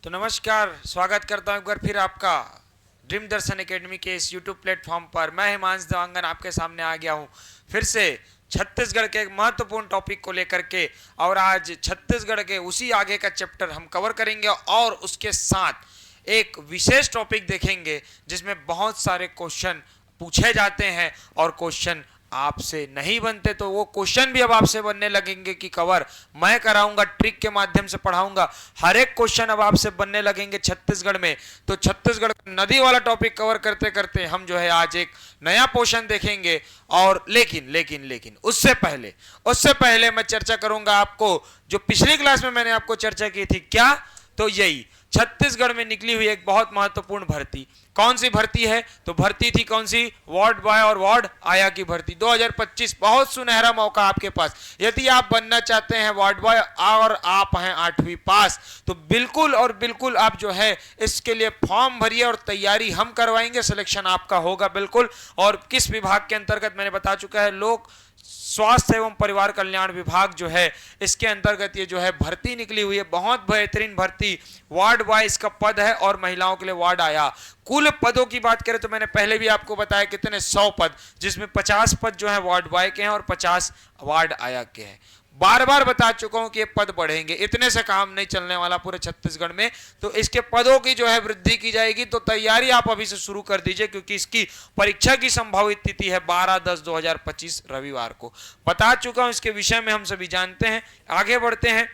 तो नमस्कार, स्वागत करता हूं एक बार फिर आपका ड्रीम दर्शन एकेडमी के इस यूट्यूब प्लेटफॉर्म पर। मैं हिमांशु देवांगन आपके सामने आ गया हूं फिर से छत्तीसगढ़ के एक महत्वपूर्ण टॉपिक को लेकर के। और आज छत्तीसगढ़ के उसी आगे का चैप्टर हम कवर करेंगे और उसके साथ एक विशेष टॉपिक देखेंगे जिसमें बहुत सारे क्वेश्चन पूछे जाते हैं और क्वेश्चन आपसे नहीं बनते, तो वो क्वेश्चन भी अब आपसे बनने लगेंगे कि कवर मैं कराऊंगा, ट्रिक के माध्यम से पढ़ाऊंगा। हर एक क्वेश्चन अब आपसे बनने लगेंगे छत्तीसगढ़ में। तो छत्तीसगढ़ नदी वाला टॉपिक कवर करते करते हम जो है आज एक नया पोर्शन देखेंगे। और लेकिन लेकिन लेकिन उससे पहले मैं चर्चा करूंगा आपको जो पिछली क्लास में मैंने आपको चर्चा की थी। क्या? तो यही छत्तीसगढ़ में निकली हुई एक बहुत महत्वपूर्ण भर्ती। कौन सी भर्ती है? तो भर्ती थी कौन सी? वार्ड बॉय और वार्ड आया की भर्ती 2025। बहुत सुनहरा मौका आपके पास। यदि आप बनना चाहते हैं वार्ड बॉय और आप हैं 8वीं पास, तो बिल्कुल और बिल्कुल आप जो है इसके लिए फॉर्म भरिए और तैयारी हम करवाएंगे। सिलेक्शन आपका होगा बिल्कुल। और किस विभाग के अंतर्गत मैंने बता चुका है, लोक स्वास्थ्य एवं परिवार कल्याण विभाग जो है इसके अंतर्गत ये जो है भर्ती निकली हुई है। बहुत बेहतरीन भर्ती। वार्ड बॉय इसका पद है और महिलाओं के लिए वार्ड आया। कुल पदों की बात करें तो मैंने पहले भी आपको बताया कितने 100 पद, जिसमें 50 पद जो है वार्ड बॉय के हैं और 50 वार्ड आया के हैं। बार बार बता चुका हूं कि ये पद बढ़ेंगे, इतने से काम नहीं चलने वाला पूरे छत्तीसगढ़ में। तो इसके पदों की जो है वृद्धि की जाएगी। तो तैयारी आप अभी से शुरू कर दीजिए, क्योंकि इसकी परीक्षा की संभावित तिथि है 12/10/2025 रविवार को। बता चुका हूं, इसके विषय में हम सभी जानते हैं। आगे बढ़ते हैं।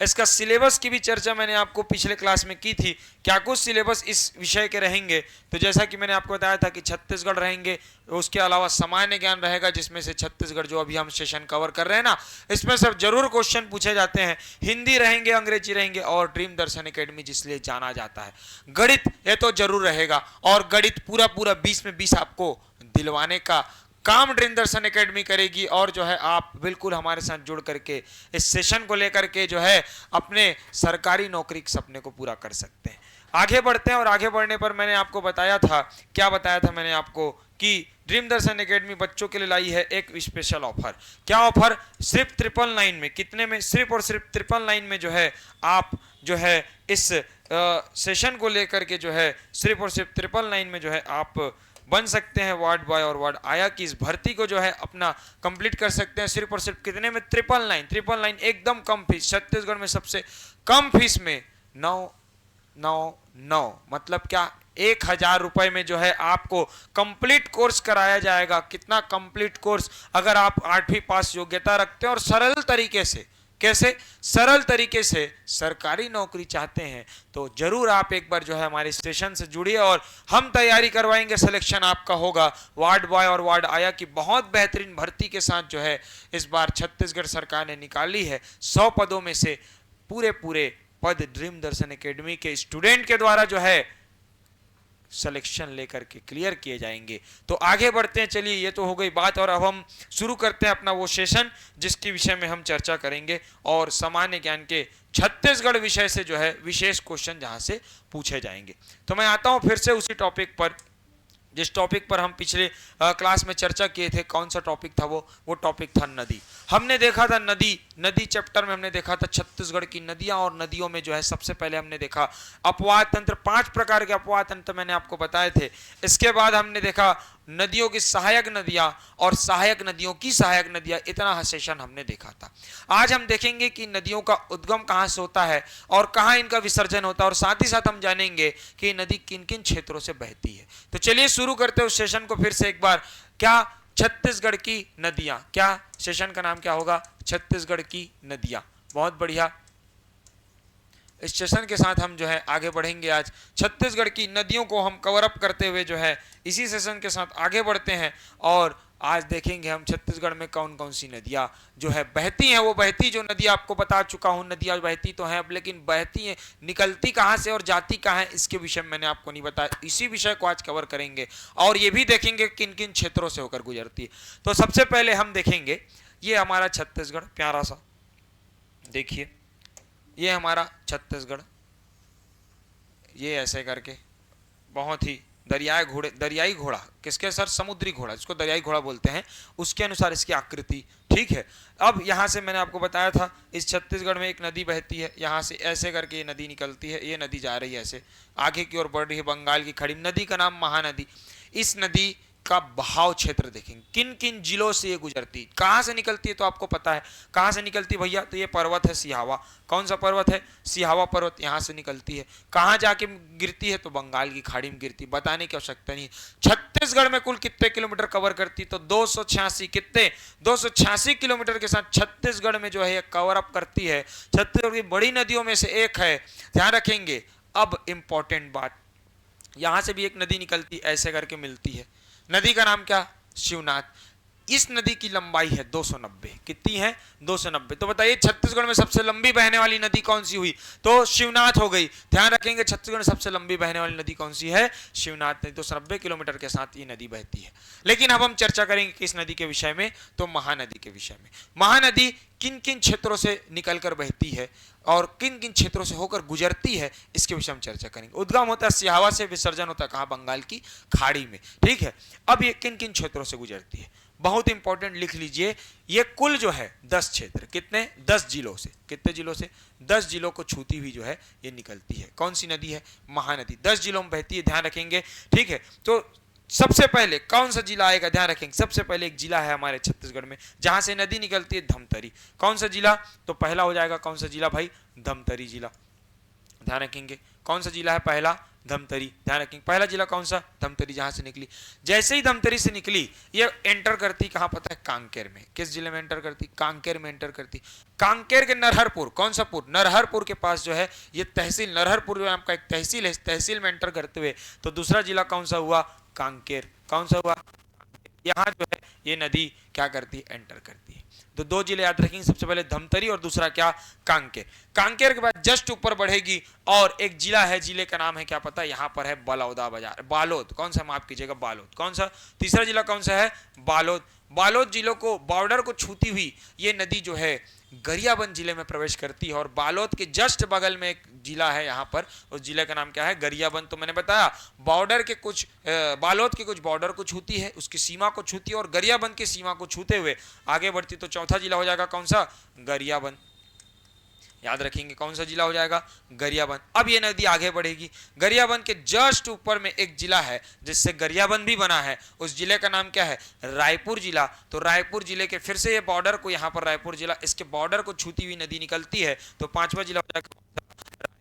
इसका सिलेबस की भी चर्चा मैंने आपको पिछले क्लास में की थी। क्या कुछ सिलेबस इस विषय के रहेंगे? तो जैसा कि मैंने आपको बताया था कि छत्तीसगढ़ रहेंगे, उसके अलावा सामान्य ज्ञान रहेगा, जिसमें से छत्तीसगढ़ जो अभी हम सेशन कवर कर रहे हैं ना, इसमें सब जरूर क्वेश्चन पूछे जाते हैं। हिंदी रहेंगे, अंग्रेजी रहेंगे और ड्रीम दर्शन एकेडमी जिसलिए जाना जाता है। गणित ये तो जरूर रहेगा और गणित पूरा पूरा 20 में 20 आपको दिलवाने का काम ड्रीम दर्शन एकेडमी करेगी। और जो है आप बिल्कुल हमारे साथ जुड़ करके इस सेशन को लेकर के जो है अपने सरकारी नौकरी के सपने को पूरा कर सकते हैं। आगे बढ़ते हैं। और आगे बढ़ने पर मैंने आपको बताया था, क्या बताया था मैंने आपको, कि ड्रीम दर्शन एकेडमी बच्चों के लिए लाई है एक स्पेशल ऑफर। क्या ऑफर? सिर्फ 999 में। कितने में? सिर्फ और सिर्फ 999 में जो है आप जो है इस सेशन को लेकर के जो है सिर्फ और सिर्फ 999 में जो है आप बन सकते हैं वार्ड बॉय और वार्ड आया की इस भर्ती को जो है अपना कंप्लीट कर सकते हैं। सिर्फ और सिर्फ कितने में? 999 एकदम कम फीस। छत्तीसगढ़ में सबसे कम फीस में 999, मतलब क्या, 1000 रुपए में जो है आपको कंप्लीट कोर्स कराया जाएगा। कितना कंप्लीट कोर्स? अगर आप 8वीं पास योग्यता रखते हैं और सरल तरीके से, कैसे? सरल तरीके से सरकारी नौकरी चाहते हैं, तो जरूर आप एक बार जो है हमारे स्टेशन से जुड़िए और हम तैयारी करवाएंगे। सिलेक्शन आपका होगा। वार्ड बॉय और वार्ड आया की बहुत बेहतरीन भर्ती के साथ जो है इस बार छत्तीसगढ़ सरकार ने निकाली है। 100 पदों में से पूरे पद ड्रीम दर्शन एकेडमी के स्टूडेंट के द्वारा जो है सिलेक्शन लेकर के क्लियर किए जाएंगे। तो आगे बढ़ते हैं। चलिए, ये तो हो गई बात और अब हम शुरू करते हैं अपना वो सेशन जिसके विषय में हम चर्चा करेंगे और सामान्य ज्ञान के छत्तीसगढ़ विषय से जो है विशेष क्वेश्चन जहां से पूछे जाएंगे। तो मैं आता हूं फिर से उसी टॉपिक पर जिस टॉपिक पर हम पिछले क्लास में चर्चा किए थे। कौन सा टॉपिक था वो टॉपिक था नदी। हमने देखा था नदी चैप्टर में हमने देखा था छत्तीसगढ़ की नदियां। और नदियों में जो है सबसे पहले हमने देखा अपवाद तंत्र। 5 प्रकार के अपवाद तंत्र मैंने आपको बताए थे। इसके बाद हमने देखा नदियों की सहायक नदियां और सहायक नदियों की सहायक नदियां। इतना सेशन हमने देखा था। आज हम देखेंगे कि नदियों का उद्गम कहां से होता है और कहां इनका विसर्जन होता है, और साथ ही साथ हम जानेंगे कि नदी किन किन क्षेत्रों से बहती है। तो चलिए शुरू करते हैं उस सेशन को फिर से एक बार। क्या? छत्तीसगढ़ की नदियां। क्या? सेशन का नाम क्या होगा? छत्तीसगढ़ की नदियां। बहुत बढ़िया। इस सेशन के साथ हम जो है आगे बढ़ेंगे। आज छत्तीसगढ़ की नदियों को हम कवर अप करते हुए जो है इसी सेशन के साथ आगे बढ़ते हैं। और आज देखेंगे हम छत्तीसगढ़ में कौन कौन सी नदियां जो है बहती हैं। वो बहती जो नदियां आपको बता चुका हूं, नदियां बहती तो हैं अब, लेकिन बहती हैं, निकलती कहां से और जाती कहां है, इसके विषय में मैंने आपको नहीं बताया। इसी विषय को आज कवर करेंगे और ये भी देखेंगे किन किन क्षेत्रों से होकर गुजरती है। तो सबसे पहले हम देखेंगे, ये हमारा छत्तीसगढ़ प्यारा सा, देखिए ये हमारा छत्तीसगढ़, ये ऐसे करके बहुत ही दरियाई घोड़ा, किसके सर? समुद्री घोड़ा, जिसको दरियाई घोड़ा बोलते हैं, उसके अनुसार इसकी आकृति ठीक है। अब यहाँ से मैंने आपको बताया था इस छत्तीसगढ़ में एक नदी बहती है, यहाँ से ऐसे करके ये नदी निकलती है, ये नदी जा रही है ऐसे आगे की ओर बढ़ रही है बंगाल की खाड़ी में। नदी का नाम महानदी। इस नदी का बहाव क्षेत्र देखेंगे, किन किन जिलों से ये गुजरती, कहाँ से निकलती है तो आपको पता है कहाँ से निकलती है भैया, तो ये पर्वत है सिहावा। कौन सा पर्वत है? सिहावा पर्वत, यहाँ से निकलती है। कहाँ जाके गिरती है? तो बंगाल की खाड़ी में गिरती, बताने की आवश्यकता नहीं है। छत्तीसगढ़ में कुल कितने किलोमीटर कवर करती, तो 286, कितने 286 किलोमीटर के साथ छत्तीसगढ़ में जो है ये कवर अप करती है। छत्तीसगढ़ की बड़ी नदियों में से एक है, ध्यान रखेंगे। अब इंपॉर्टेंट बात, यहां से भी एक नदी निकलती ऐसे करके मिलती है, नदी का नाम क्या? शिवनाथ। इस नदी की लंबाई है 290, कितनी है? 290। तो बताइए छत्तीसगढ़ में सबसे लंबी बहने वाली नदी कौन सी हुई? तो शिवनाथ हो गई। ध्यान रखेंगे छत्तीसगढ़ में सबसे लंबी बहने वाली नदी कौन सी है? शिवनाथ नदी। 290 किलोमीटर के साथ ये नदी बहती है। लेकिन अब हम चर्चा करेंगे किस नदी के विषय में? तो महानदी के विषय में। महानदी किन किन क्षेत्रों से निकलकर बहती है और किन किन क्षेत्रों से होकर गुजरती है, इसके विषय में चर्चा करेंगे। उद्गम होता है सिहावा से, विसर्जन होता है कहाँ? बंगाल की खाड़ी में, ठीक है। अब ये किन किन क्षेत्रों से गुजरती है, बहुत इंपॉर्टेंट लिख लीजिए। ये कुल जो है 10 क्षेत्र, कितने? 10 जिलों से। कितने जिलों से? 10 जिलों को छूती हुई जो है ये निकलती है। कौन सी नदी है? महानदी। 10 जिलों में बहती है, ध्यान रखेंगे, ठीक है। तो सबसे पहले कौन सा जिला आएगा? ध्यान रखेंगे, सबसे पहले एक जिला है हमारे छत्तीसगढ़ में जहां से नदी निकलती है, धमतरी। कौन सा जिला? तो पहला हो जाएगा कौन सा जिला भाई? धमतरी जिला। ध्यान रखेंगे कौन सा जिला है? पहला धमतरी। ध्यान रखेंगे पहला जिला कौन सा? धमतरी, जहां से निकली। जैसे ही धमतरी से निकली ये एंटर करती कहां पता है? कांकेर में। किस जिले में एंटर करती? कांकेर में एंटर करती। कांकेर के नरहरपुर, कौन सा पुर? नरहरपुर के पास जो है ये तहसील, नरहरपुर जो है आपका एक तहसील है, इस तहसील में एंटर करते हुए तो दूसरा जिला कौन सा हुआ? कांकेर। कौन सा हुआ? यहाँ जो है ये नदी क्या करती है? एंटर करती है। तो दो जिले याद रखेंगे, सबसे पहले धमतरी और दूसरा क्या? कांकेर। कांकेर के बाद जस्ट ऊपर बढ़ेगी और एक जिला है, जिले का नाम है क्या पता? यहाँ पर है बलौदा बाजार, बालोद। कौन सा? माफ कीजिएगा, बालोद। कौन सा? तीसरा जिला कौन सा है? बालोद। बालोद जिलों को, बॉर्डर को छूती हुई ये नदी जो है गरियाबंद जिले में प्रवेश करती है और बालोद के जस्ट बगल में एक जिला है यहाँ पर, उस जिले का नाम क्या है? गरियाबंद। तो मैंने बताया बॉर्डर के कुछ, बालोद के कुछ बॉर्डर को छूती है, उसकी सीमा को छूती है और गरियाबंद की सीमा को छूते हुए आगे बढ़ती। तो चौथा जिला हो जाएगा कौन सा? गरियाबंद। याद रखेंगे कौन सा जिला हो जाएगा? गरियाबंद। अब ये नदी आगे बढ़ेगी, गरियाबंद के जस्ट ऊपर में एक जिला है जिससे गरियाबंद भी बना है, उस जिले का नाम क्या है? रायपुर जिला। तो रायपुर जिले के फिर से ये बॉर्डर को, यहाँ पर रायपुर जिला, इसके बॉर्डर को छूती हुई नदी निकलती है। तो पांचवा जिला हो जाएगा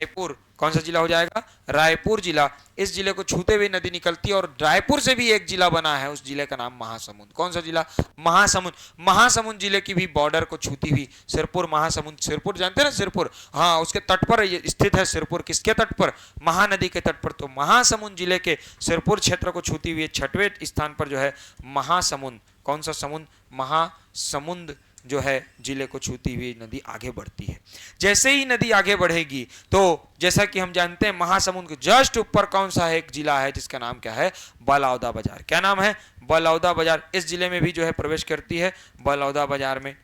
रायपुर। कौन सा जिला हो जाएगा? रायपुर जिला। इस जिले को छूते हुए नदी निकलती है और रायपुर से भी एक जिला बना है, उस जिले का नाम महासमुंद। कौन सा जिला? महासमुंद। महासमुंद जिले की भी बॉर्डर को छूती हुई सिरपुर, महासमुंद, सिरपुर जानते हैं ना? सिरपुर, हाँ, उसके तट पर स्थित है सिरपुर। किसके तट पर? महानदी के तट पर। तो महासमुंद जिले के सिरपुर क्षेत्र को छूती हुई छठवें स्थान पर जो है महासमुंद। कौन सा समुंद? महासमुंद जो है जिले को छूती हुई नदी आगे बढ़ती है। जैसे ही नदी आगे बढ़ेगी तो जैसा कि हम जानते हैं महासमुंद के जस्ट ऊपर कौन सा है? एक जिला है जिसका नाम क्या है? बलौदा बाजार। क्या नाम है? बलौदा बाजार। इस जिले में भी जो है प्रवेश करती है, बलौदा बाजार में।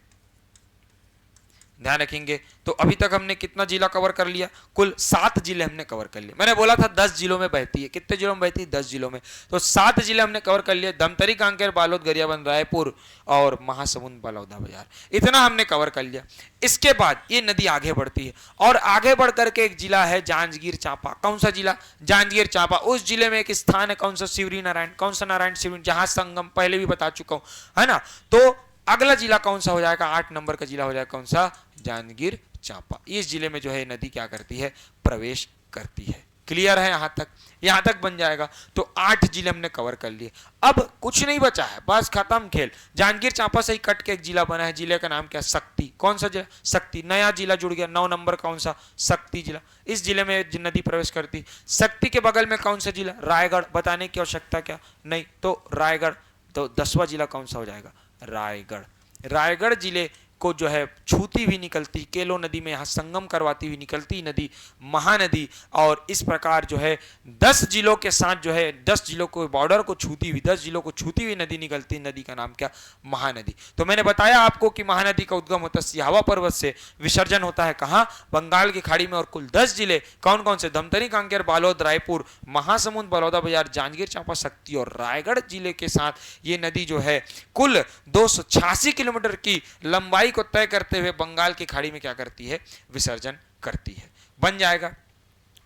ध्यान रखेंगे। तो अभी तक हमने कितना जिला कवर कर लिया? कुल 7 जिले हमने कवर कर लिए। मैंने बोला था 10 जिलों में बहती है, कितने जिलों में बहती है? 10 जिलों में। तो 7 जिले हमने कवर कर लिए, धमतरी, कांकेर, बालोद, गरियाबंद, रायपुर और महासमुंद, बलौदा बाजार। इतना हमने कवर कर लिया। इसके बाद ये नदी आगे बढ़ती है और आगे बढ़ करके एक जिला है जांजगीर चांपा। कौन सा जिला? जांजगीर चांपा। उस जिले में एक स्थान है कौन सा? शिवरी नारायण। कौन सा नारायण? शिवरी, जहां संगम पहले भी बता चुका हूं, है ना? तो अगला जिला कौन सा हो जाएगा? 8 नंबर का जिला हो जाएगा कौन सा? जांजगीर चांपा। इस जिले में जो है नदी क्या करती है? प्रवेश करती है। क्लियर है यहां तक? यहां तक बन जाएगा। तो 8 जिले हमने कवर कर लिए। अब कुछ नहीं बचा है, बस खत्म खेल। जांजगीर चांपा से ही कट के एक जिला बना है, जिले का नाम क्या? शक्ति। कौन सा जिला? शक्ति। नया जिला जुड़ गया, 9 नंबर। कौन सा? शक्ति जिला। इस जिले में नदी प्रवेश करती। शक्ति के बगल में कौन सा जिला? रायगढ़। बताने की आवश्यकता क्या नहीं, तो रायगढ़। तो 10वां जिला कौन सा हो जाएगा? रायगढ़। रायगढ़ जिले को जो है छूती हुई निकलती, केलो नदी में यहाँ संगम करवाती हुई निकलती नदी महानदी। और इस प्रकार जो है 10 जिलों के साथ जो है 10 जिलों को बॉर्डर को छूती हुई 10 जिलों को छूती हुई नदी निकलती, नदी का नाम क्या? महानदी। तो मैंने बताया आपको कि महानदी का उद्गम होता है सिहावा पर्वत से, विसर्जन होता है कहाँ? बंगाल की खाड़ी में। और कुल 10 जिले कौन कौन से? धमतरी, कांकेर, बालोद, रायपुर, महासमुंद, बलौदाबाजार, जांजगीर चांपा, शक्ति और रायगढ़ जिले के साथ ये नदी जो है कुल 286 किलोमीटर की लंबाई को तय करते हुए बंगाल की खाड़ी में क्या करती है? विसर्जन करती है। बन जाएगा,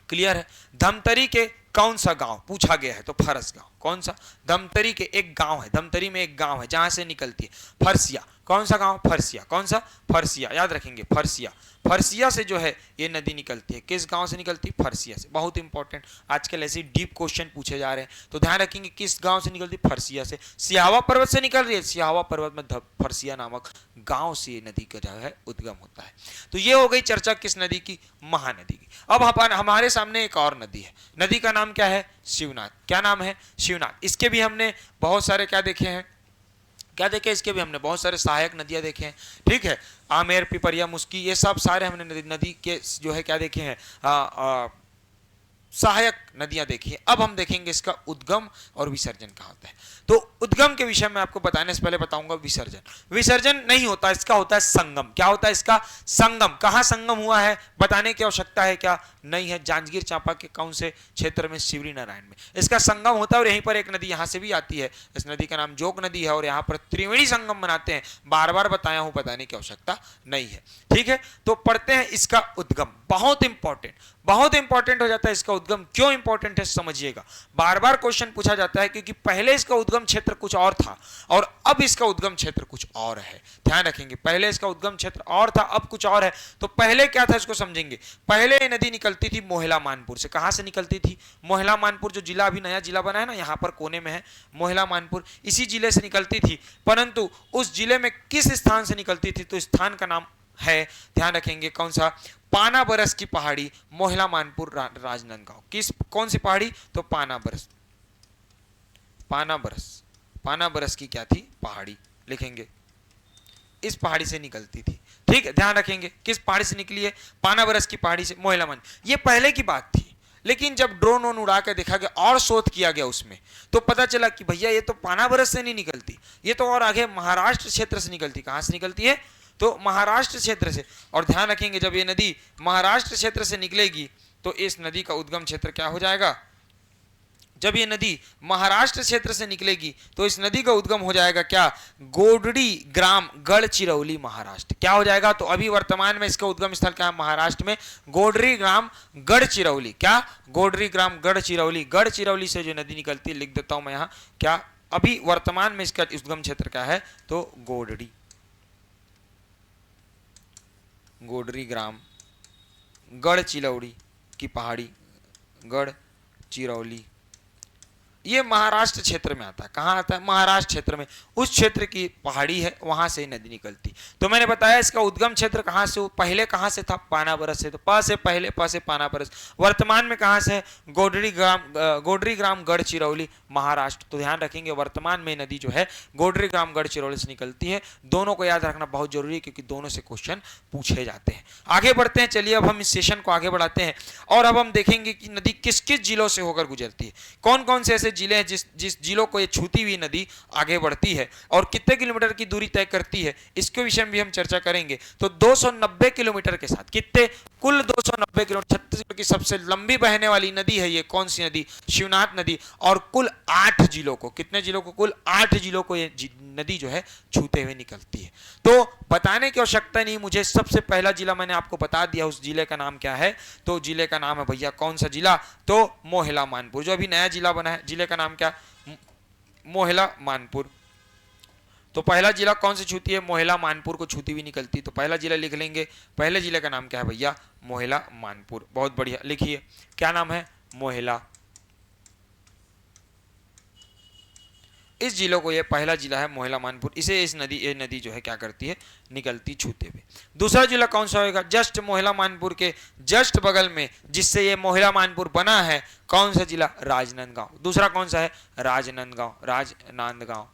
क्लियर है। धमतरी के कौन सा गांव पूछा गया है? तो फरस गांव। कौन सा? धमतरी के एक गांव है, धमतरी में एक गांव है जहां से निकलती है फरसिया। कौन सा गांव? फरसिया। कौन सा? फरसिया, याद रखेंगे फरसिया। फरसिया से जो है ये नदी निकलती है। किस गांव से निकलती है? फरसिया से। बहुत इंपॉर्टेंट, आजकल ऐसे डीप क्वेश्चन पूछे जा रहे हैं, तो ध्यान रखेंगे किस गांव से निकलती? फरसिया से। सिहावा पर्वत से निकल रही है, सिहावा पर्वत में फरसिया नामक गांव से ये नदी का जो है उद्गम होता है। तो ये हो गई चर्चा किस नदी की? महानदी की। अब हमारे सामने एक और नदी है, नदी का नाम क्या है? शिवनाथ। क्या नाम है? शिवनाथ। इसके भी हमने बहुत सारे क्या देखे हैं? क्या देखे? इसके भी हमने बहुत सारे सहायक नदियां देखे हैं, ठीक है। आमेर, पिपरिया, मुस्की, ये सब सारे हमने नदी के जो है क्या देखे हैं? सहायक नदियां देखी है। अब हम देखेंगे इसका उद्गम और विसर्जन कहाँ होता है। तो उद्गम के विषय में आपको बताने से पहले बताऊंगा विसर्जन। विसर्जन नहीं होता, इसका होता है संगम। क्या होता है इसका? संगम। कहाँ संगम हुआ है बताने की आवश्यकता है क्या? नहीं है। जांजगीर चांपा के कौन से क्षेत्र में? शिवरी नारायण में इसका संगम होता है। और यहीं पर एक नदी यहाँ से भी आती है, इस नदी का नाम जोग नदी है, और यहाँ पर त्रिवेणी संगम बनाते हैं। बार बार बताया हूं, बताने की आवश्यकता नहीं है, ठीक है। तो पढ़ते हैं इसका उद्गम। बहुत इंपॉर्टेंट, बहुत इंपॉर्टेंट हो जाता है इसका उद्गम। क्यों इंपॉर्टेंट है समझिएगा। बार बार क्वेश्चन पूछा जाता है क्योंकि पहले इसका उद्गम क्षेत्र कुछ और था और अब इसका उद्गम क्षेत्र कुछ और है। ध्यान रखेंगे, पहले इसका उद्गम क्षेत्र और था, अब कुछ और है। तो पहले क्या था इसको समझेंगे। पहले ये नदी निकलती थी मोहला मानपुर से। कहां से निकलती थी? मोहला मानपुर, जो जिला अभी नया जिला बना है ना, यहां पर कोने में है मोहला मानपुर, इसी जिले से निकलती थी। परंतु उस जिले में किस स्थान से निकलती थी? तो स्थान का नाम है, ध्यान रखेंगे, कौन सा? पाना बरस की पहाड़ी, मोहला मानपुर, राजनांदगांव। किस कौन सी पहाड़ी? तो पाना बरस। पाना बरस, पाना बरस की क्या थी? पहाड़ी। लिखेंगे इस पहाड़ी से निकलती थी, ठीक है। ध्यान रखेंगे किस पहाड़ी से निकली है? पाना बरस की पहाड़ी से मोहला मान। ये पहले की बात थी, लेकिन जब ड्रोन उड़ा के देखा गया और शोध किया गया उसमें, तो पता चला कि भैया ये तो पाना बरस से नहीं निकलती, ये तो और आगे महाराष्ट्र क्षेत्र से निकलती। कहां से निकलती है? तो महाराष्ट्र क्षेत्र से। और ध्यान रखेंगे जब ये नदी महाराष्ट्र क्षेत्र से निकलेगी तो इस नदी का उद्गम क्षेत्र क्या हो जाएगा? जब ये नदी महाराष्ट्र क्षेत्र से निकलेगी तो इस नदी का उद्गम हो जाएगा क्या? गोडड़ी ग्राम गढ़चिरौली, महाराष्ट्र। क्या हो जाएगा? तो अभी वर्तमान में इसका उद्गम स्थल क्या है? महाराष्ट्र में गोडरी ग्राम गढ़चिरौली। क्या? गोडरी ग्राम गढ़चिरौली। गढ़चिरौली से जो नदी निकलती है, लिख देता हूं मैं यहाँ, क्या अभी वर्तमान में इसका उद्गम क्षेत्र क्या है? तो गोडरी, गोडरी ग्राम गढ़चिरौली की पहाड़ी, गढ़चिरौली, ये महाराष्ट्र क्षेत्र में आता है। कहाँ आता है? महाराष्ट्र क्षेत्र में। उस क्षेत्र की पहाड़ी है, वहां से नदी निकलती। तो मैंने बताया इसका उद्गम क्षेत्र कहाँ से? पहले कहाँ से था? पाना बरस से। तो प से पहले, प से पाना बरस। वर्तमान में कहाँ से है? गोडरी ग्राम गढ़चिरौली, महाराष्ट्र। तो ध्यान रखेंगे वर्तमान में नदी जो है गोडरी ग्राम गढ़चिरौली से निकलती है। दोनों को याद रखना बहुत जरूरी है क्योंकि दोनों से क्वेश्चन पूछे जाते हैं। आगे बढ़ते हैं, चलिए अब हम इस सेशन को आगे बढ़ाते हैं और अब हम देखेंगे कि नदी किस किस जिलों से होकर गुजरती है। कौन कौन से ऐसे जिले हैं जिस जिलों को ये छूती हुई नदी आगे बढ़ती है और कितने किलोमीटर की दूरी तय करती है, इसके विषय में भी हम चर्चा करेंगे। तो 290 किलोमीटर के साथ, कितने? कुल 290 किलोमीटर। छत्तीसगढ़ की सबसे लंबी बहने वाली नदी है ये। कौन सी नदी? शिवनाथ नदी। और कुल 8 जिलों को, कितने जिलों को? कुल 8 जिलों को ये नदी जो है छूते हुए निकलती है। तो बताने की आवश्यकता नहीं मुझे, सबसे पहला जिला मैंने आपको बता दिया, उस जिले का नाम क्या है? तो जिले का नाम है भैया, कौन सा जिला? तो मोहला मानपुर, जो अभी नया जिला बना है। जिले का नाम क्या? मोहला मानपुर। तो पहला जिला कौन से छूती है? मोहला मानपुर को छूती हुई निकलती। तो पहला जिला लिख लेंगे। पहले जिले का नाम क्या है भैया? मोहला मानपुर। बहुत बढ़िया, लिखिए क्या नाम है? मोहला। इस जिलों को, ये पहला जिला है मोहला मानपुर, इसे ये नदी जो है क्या करती है? निकलती छूते हुए। दूसरा जिला कौन सा होगा? जस्ट मोहला मानपुर के जस्ट बगल में, जिससे ये मोहला मानपुर बना है, कौन सा जिला? राजनांदगांव। दूसरा कौन सा है? राजनांदगांव। राजनांदगांव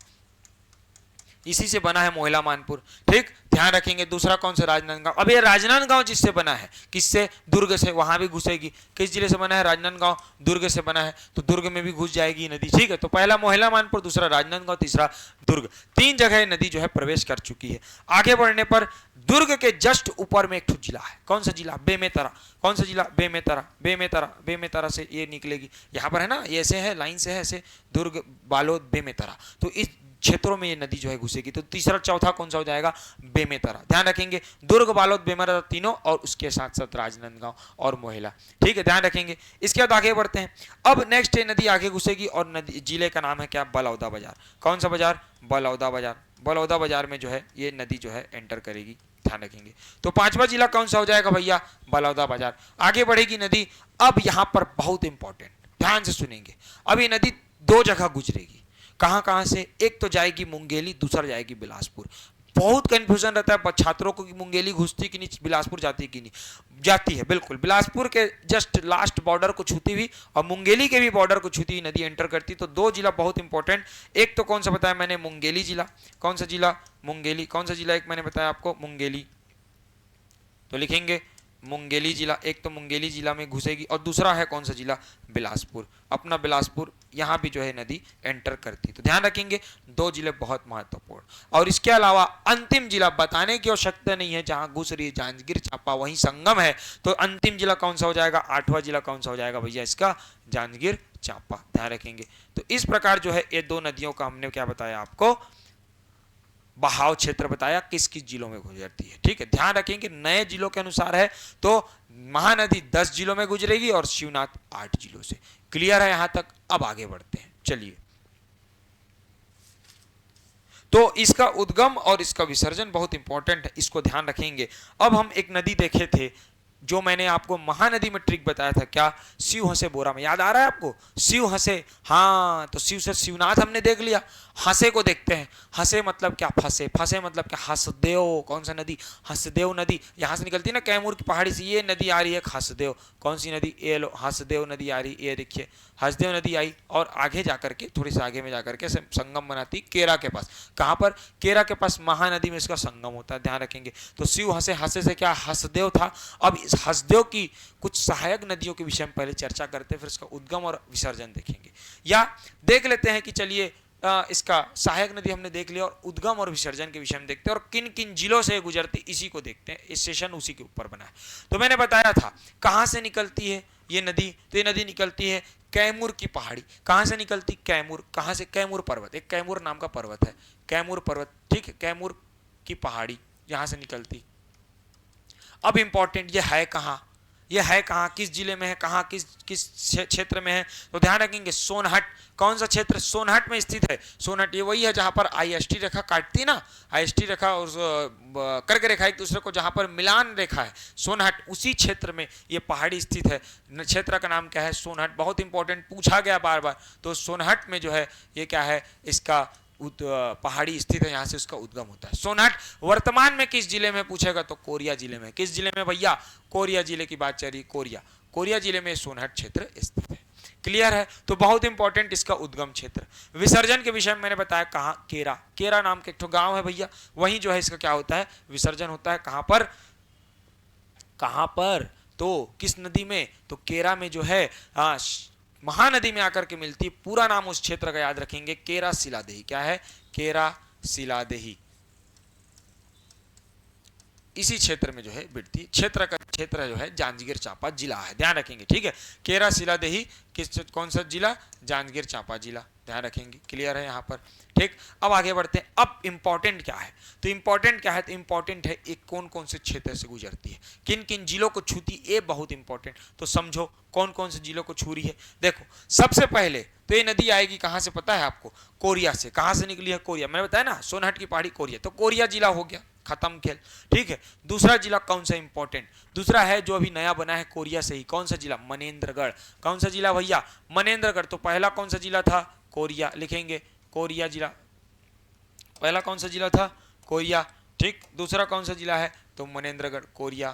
इसी से बना है मोहला मानपुर। ठीक, ध्यान रखेंगे। दूसरा कौन सा, राजनांदगांव। अब ये राजनांदगांव जिससे बना है, किससे, दुर्ग से, वहां भी घुसेगी। किस जिले से बना है, राजनांदगांव, दुर्ग से बना है, तो दुर्ग में भी घुस जाएगी नदी। ठीक है, तो पहला मोहला मानपुर, दूसरा राजनांदगांव, तीसरा दुर्ग। 3 जगह नदी जो है प्रवेश कर चुकी है। आगे बढ़ने पर दुर्ग के जस्ट ऊपर में एक जिला है। कौन सा जिला, बेमेतरा। कौन सा जिला, बेमेतरा। बेमेतरा, बेमेतरा से ये निकलेगी, यहाँ पर है ना, ये ऐसे है, लाइन से है ऐसे, दुर्ग, बालोद, बेमेतरा। तो इस क्षेत्रों में ये नदी जो है घुसेगी। तो तीसरा चौथा कौन सा हो जाएगा, बेमेतरा। ध्यान रखेंगे, दुर्ग, बालोद, बेमेतरा तीनों, और उसके साथ साथ राजनांदगांव और मोहला। ठीक है, ध्यान रखेंगे। इसके बाद आगे बढ़ते हैं। अब नेक्स्ट नदी आगे घुसेगी और नदी, जिले का नाम है क्या, बलौदा बाजार। कौन सा बाजार, बलौदा बाजार। बलौदा बाजार में जो है ये नदी जो है एंटर करेगी। ध्यान रखेंगे। तो 5वां जिला कौन सा हो जाएगा भैया, बलौदा बाजार। आगे बढ़ेगी नदी। अब यहां पर बहुत इंपॉर्टेंट, ध्यान से सुनेंगे। अब ये नदी 2 जगह गुजरेगी। कहां कहां से, एक तो जाएगी मुंगेली, दूसरा जाएगी बिलासपुर। बहुत कंफ्यूजन रहता है छात्रों को कि मुंगेली घुसती कि नहीं, बिलासपुर जाती कि नहीं। जाती है, बिल्कुल। बिलासपुर के जस्ट लास्ट बॉर्डर को छूती हुई और मुंगेली के भी बॉर्डर को छूती हुई नदी एंटर करती। तो 2 जिला बहुत इंपॉर्टेंट। एक तो कौन सा बताया मैंने, मुंगेली जिला। कौन सा जिला, मुंगेली। कौन सा जिला एक मैंने बताया आपको, मुंगेली। तो लिखेंगे मुंगेली जिला। एक तो मुंगेली जिला में घुसेगी और दूसरा है कौन सा जिला, बिलासपुर। अपना बिलासपुर, यहाँ भी जो है नदी एंटर करती। तो ध्यान रखेंगे 2 जिले बहुत महत्वपूर्ण। और इसके अलावा अंतिम जिला बताने की आवश्यकता नहीं है, जहां घुस रही है जांजगीर चांपा, वहीं संगम है। तो अंतिम जिला कौन सा हो जाएगा, 8वां जिला कौन सा हो जाएगा भैया, इसका जांजगीर चांपा। ध्यान रखेंगे। तो इस प्रकार जो है ये 2 नदियों का हमने क्या बताया आपको, बहाव क्षेत्र बताया, किस किस जिलों में गुजरती है। ठीक है, ध्यान रखेंगे नए जिलों के अनुसार है। तो महानदी 10 जिलों में गुजरेगी और शिवनाथ 8 जिलों से। क्लियर है यहां तक। अब आगे बढ़ते हैं, चलिए। तो इसका उद्गम और इसका विसर्जन बहुत इंपॉर्टेंट है, इसको ध्यान रखेंगे। अब हम एक नदी देखे थे जो मैंने आपको महानदी में ट्रिक बताया था, क्या, शिव हंसे बोरा में। याद आ रहा है आपको, शिव हंसे। हाँ, तो शिव से शिवनाथ हमने देख लिया। हंसे को देखते हैं। हंसे मतलब क्या, फंसे। फंसे मतलब क्या, हसदेव। कौन सा नदी, हसदेव नदी। यहां से निकलती है ना कैमूर की पहाड़ी से, ये नदी आ रही है हसदेव। कौन सी नदी, ये लो, हसदेव नदी आ रही, ये देखिए हसदेव नदी आई। और आगे जाकर के, थोड़ी सी आगे में जाकर के संगम बनाती केरा के पास। कहां पर, केरा के पास महानदी में इसका संगम होता है। ध्यान रखेंगे। तो शिव हंसे, हंसे से क्या, हसदेव था। अब इस हसदेव की कुछ सहायक नदियों के विषय में पहले चर्चा करते हैं, फिर इसका उद्गम और विसर्जन देखेंगे। या देख लेते हैं कि चलिए इसका सहायक नदी हमने देख लिया और उद्गम और विसर्जन के विषय में देखते हैं और किन किन जिलों से गुजरती, इसी को देखते हैं। इस सेशन उसी के ऊपर बना है। तो मैंने बताया था कहां से निकलती है ये नदी। तो ये नदी निकलती है कैमूर की पहाड़ी। कहां से निकलती, कैमूर। कहां से, कैमूर पर्वत। एक कैमूर नाम का पर्वत है, कैमूर पर्वत। ठीक है, कैमूर की पहाड़ी यहां से निकलती। अब इंपॉर्टेंट, ये है कहां, ये है कहां, किस जिले में है, कहां, किस किस क्षेत्र में है। तो ध्यान रखेंगे सोनहट। कौन सा क्षेत्र, सोनहट में स्थित है। सोनहट ये वही है जहां पर आईएसटी रेखा काटती है ना, आईएसटी रेखा और कर्क रेखा एक दूसरे को जहां पर मिलान रेखा है, सोनहट, उसी क्षेत्र में ये पहाड़ी स्थित है। क्षेत्र का नाम क्या है, सोनहट। बहुत इंपॉर्टेंट, पूछा गया बार बार। तो सोनहट में जो है ये क्या है, इसका पहाड़ी स्थित है, यहां से उसका उद्गम होता है। सोनहट वर्तमान में किस जिले में पूछेगा, तो कोरिया जिले में। किस जिले में भैया, कोरिया जिले की बात चल रही, कोरिया। कोरिया जिले में सोनहट क्षेत्र स्थित है। क्लियर है। तो बहुत इंपॉर्टेंट इसका उद्गम क्षेत्र। विसर्जन के विषय में मैंने बताया कहां, केरा। केरा नाम के एक गांव है भैया, वहीं जो है इसका क्या होता है, विसर्जन होता है। कहां पर, कहां पर, तो किस नदी में, तो केरा में जो है महानदी में आकर के मिलती। पूरा नाम उस क्षेत्र का याद रखेंगे, केरा सिलादेही। क्या है, केरा सिलादेही। इसी क्षेत्र में जो है बिटती। क्षेत्र का क्षेत्र जो है जांजगीर चांपा जिला है। ध्यान रखेंगे। ठीक है, केरा सिलादेही किस, कौन सा जिला, जांजगीर चांपा जिला। ध्यान रखेंगे। क्लियर है यहाँ पर। ठीक, अब आगे बढ़ते हैं। अब इंपॉर्टेंट क्या है, तो इंपॉर्टेंट क्या है, तो इंपॉर्टेंट है एक कौन कौन से क्षेत्र से गुजरती है, किन किन जिलों को छूती, ये बहुत इंपॉर्टेंट। तो समझो कौन कौन से जिलों को छू रही है। देखो सबसे पहले तो ये नदी आएगी कहां से, पता है आपको, कोरिया से। कहां से निकली है, कोरिया। मैंने बताया ना सोनहट की पहाड़ी कोरिया, तो कोरिया जिला हो गया, खत्म खेल। ठीक है, दूसरा जिला कौन सा, इंपॉर्टेंट दूसरा है जो अभी नया बना है कोरिया से ही। कौन सा जिला, मनेंद्रगढ़। कौन सा जिला भैया, मनेंद्रगढ़। तो पहला कौन सा जिला था, कोरिया। लिखेंगे कोरिया जिला। पहला कौन सा जिला था, कोरिया। ठीक, दूसरा कौन सा जिला है, तो मनेंद्रगढ़। कोरिया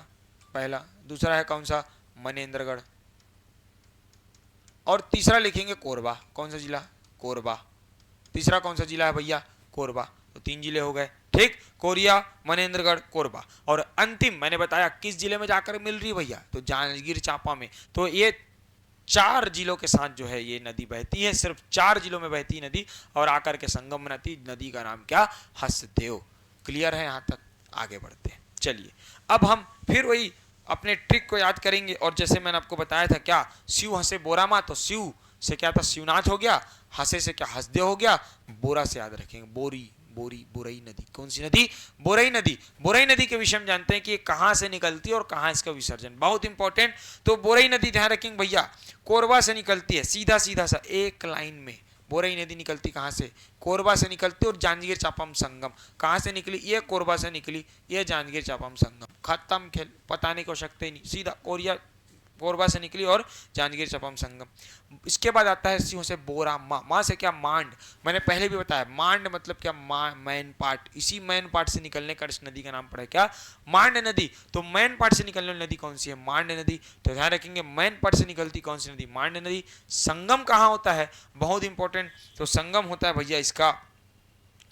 पहला, दूसरा है कौन सा, मनेंद्रगढ़। और तीसरा लिखेंगे कोरबा। कौन सा जिला, कोरबा। तीसरा कौन सा जिला है भैया, कोरबा। तो 3 जिले हो गए, ठीक। कोरिया, मनेंद्रगढ़, कोरबा। और अंतिम मैंने बताया किस जिले में जाकर मिल रही भैया, तो जांजगीर चांपा में। तो ये 4 जिलों के साथ जो है ये नदी बहती है, सिर्फ 4 जिलों में बहती नदी और आकर के संगम बनाती। नदी का नाम क्या, हसदेव। क्लियर है यहाँ तक? आगे बढ़ते हैं। चलिए अब हम फिर वही अपने ट्रिक को याद करेंगे। और जैसे मैंने आपको बताया था क्या, शिव हंसे बोरा माँ, तो शिव से क्या था, शिवनाथ हो गया। हंसे से क्या, हसदेव हो गया। बोरा से याद रखेंगे बोरी, बोरी, बोरई नदी। कौन सी नदी, बोरई नदी। बोरई नदी के विषय में जानते हैं कि ये कहां से निकलती है और कहां इसका विसर्जन, बहुत इंपॉर्टेंट। तो बोरई नदी ध्यान रखेंगे भैया, कोरबा से निकलती है, सीधा सीधा सा एक लाइन में बोरई नदी निकलती कहां से, कोरबा से निकलती। और जांजगीर चांपा में संगम कहां से निकली, ये कोरबा से निकली, ये जांजगीर चांपा में संगम। खत्म खेल, बताने की आवश्यकता ही नहीं, सीधा कोरबा से निकली और जांजगीर चांपा में संगम। इसके बाद आता है शिव से बोरा माँ, माँ से क्या, मांड। मैंने पहले भी बताया मांड मतलब क्या, मैन पार्ट। इसी मैन पार्ट से निकलने का इस नदी का नाम पड़ा क्या, मांड नदी। तो मैन पार्ट से निकलने वाली नदी कौन सी है, मांड नदी। तो ध्यान रखेंगे मैन पार्ट से निकलती कौन सी नदी, मांड नदी। संगम कहाँ होता है, बहुत इंपॉर्टेंट। तो संगम होता है भैया इसका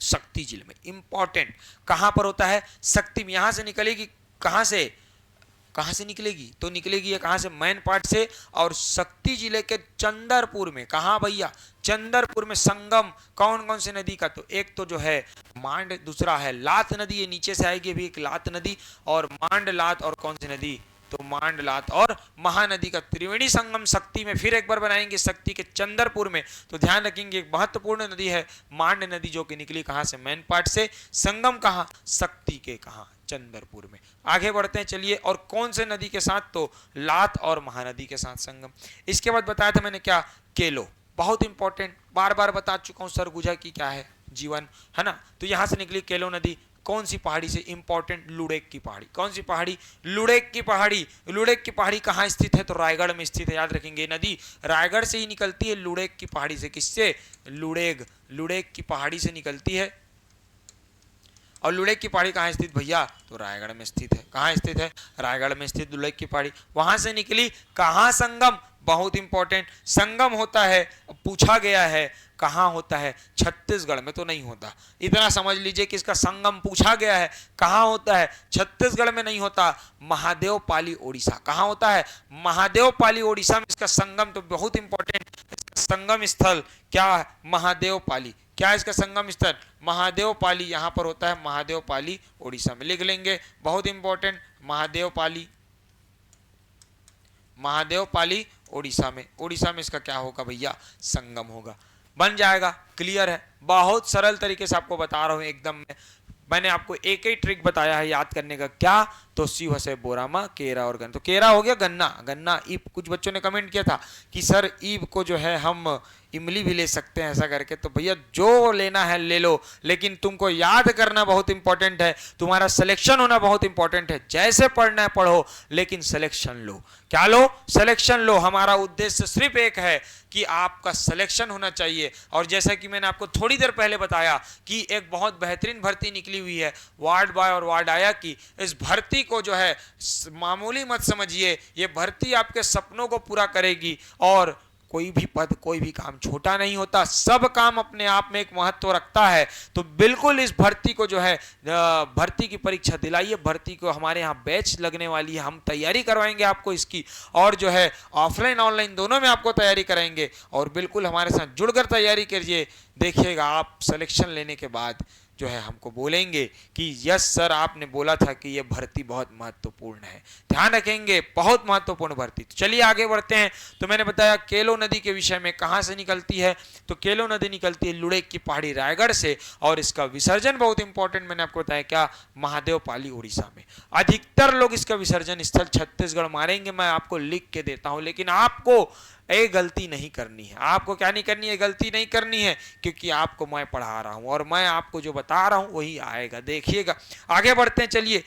शक्ति जिले में। इंपॉर्टेंट कहां पर होता है, शक्ति में। यहां से निकलेगी, कहां से निकलेगी, तो निकलेगी कहां से, मैन पार्ट से। और शक्ति जिले के चंदरपुर में, कहां भैया, चंदरपुर में संगम कौन कौन से नदी का, तो एक तो जो है मांड, दूसरा है लात नदी, ये नीचे से आएगी भी एक लात नदी। और मांड, लात और कौन सी नदी, तो मांड, लात और महानदी का त्रिवेणी संगम शक्ति में फिर एक बार बनाएंगे, शक्ति के चंदरपुर में। तो ध्यान रखेंगे एक महत्वपूर्ण नदी है मांड नदी, जो कि निकली कहां से, मैन पार्ट से। संगम कहां, शक्ति के कहां, चंदरपुर में। आगे बढ़ते हैं चलिए, और कौन से नदी के साथ, तो लात और महानदी के साथ संगम। इसके बाद बताया था मैंने क्या, केलो, बहुत इंपॉर्टेंट, बार बार बता चुका हूं, सरगुजा की क्या है, जीवन है ना। तो यहां से निकली केलो नदी, कौन सी पहाड़ी से, इंपॉर्टेंट, लुड़ेक की पहाड़ी। कौन सी पहाड़ी, लुड़ेक की पहाड़ी। लुड़ेक की पहाड़ी कहां स्थित है, तो रायगढ़ में स्थित है। याद रखेंगे नदी रायगढ़ से ही निकलती है, लुड़ेक की पहाड़ी से। किससे, लुड़ेक की पहाड़ी से निकलती है। और लुड़ेक की पहाड़ी कहाँ स्थित भैया, तो रायगढ़ में स्थित है। कहाँ स्थित है, रायगढ़ में स्थित लुड़ेक की पहाड़ी। वहां से निकली कहाँ, संगम, बहुत इंपॉर्टेंट। संगम होता है, पूछा गया है कहाँ होता है, छत्तीसगढ़ में तो नहीं होता। इतना समझ लीजिए कि इसका संगम पूछा गया है कहाँ होता है, छत्तीसगढ़ में नहीं होता, महादेवपाली ओडिशा। कहाँ होता है, महादेवपाली ओडिशा में इसका संगम। तो बहुत इंपॉर्टेंट, इसका संगम स्थल क्या है, महादेवपाली। क्या है इसका संगम स्थल, महादेवपाली। यहां पर होता है महादेवपाली ओडिशा में, लिख लेंगे, बहुत इंपॉर्टेंट। महादेवपाली ओडिशा में। ओडिशा में इसका क्या होगा भैया, संगम होगा, बन जाएगा। क्लियर है, बहुत सरल तरीके से आपको बता रहा हूं एकदम। मैंने आपको एक ही ट्रिक बताया है याद करने का, क्या, तो शिव हसे बोरामा, केरा और गन्ना। तो केरा हो गया, गन्ना ईब। कुछ बच्चों ने कमेंट किया था कि सर ईब को जो है हम इमली भी ले सकते हैं ऐसा करके। तो भैया जो लेना है ले लो, लेकिन तुमको याद करना बहुत इंपॉर्टेंट है, तुम्हारा सिलेक्शन होना बहुत इंपॉर्टेंट है। जैसे पढ़ना है पढ़ो, लेकिन सिलेक्शन लो। क्या लो, सिलेक्शन लो। हमारा उद्देश्य सिर्फ एक है कि आपका सिलेक्शन होना चाहिए। और जैसा कि मैंने आपको थोड़ी देर पहले बताया कि एक बहुत बेहतरीन भर्ती निकली हुई है वार्ड बॉय और वार्ड आया की। इस भर्ती को जो है मामूली मत समझिए, ये भर्ती आपके सपनों को पूरा करेगी। और कोई भी पद, कोई भी काम छोटा नहीं होता, सब काम अपने आप में एक महत्व रखता है। तो बिल्कुल इस भर्ती को जो है, भर्ती की परीक्षा दिलाइए। भर्ती को हमारे यहाँ बैच लगने वाली है, हम तैयारी करवाएंगे आपको इसकी। और जो है ऑफलाइन ऑनलाइन दोनों में आपको तैयारी कराएंगे। और बिल्कुल हमारे साथ जुड़कर तैयारी करिए। देखिएगा आप सिलेक्शन लेने के बाद जो है हमको बोलेंगे कि यस सर आपने बोला था कि यह भर्ती बहुत महत्वपूर्ण है। ध्यान रखेंगे, बहुत महत्वपूर्ण भर्ती। तो चलिए आगे बढ़ते हैं। तो मैंने बताया केलो नदी के विषय में, कहां से निकलती है, तो केलो नदी निकलती है लुड़ेक की पहाड़ी रायगढ़ से। और इसका विसर्जन बहुत इंपॉर्टेंट, मैंने आपको बताया क्या, महादेवपाली उड़ीसा में। अधिकतर लोग इसका विसर्जन स्थल छत्तीसगढ़ मारेंगे, मैं आपको लिख के देता हूं। लेकिन आपको एक गलती नहीं करनी है। आपको क्या नहीं करनी है, गलती नहीं करनी है, क्योंकि आपको मैं पढ़ा रहा हूं और मैं आपको जो बता रहा हूं वही आएगा। देखिएगा आगे बढ़ते हैं। चलिए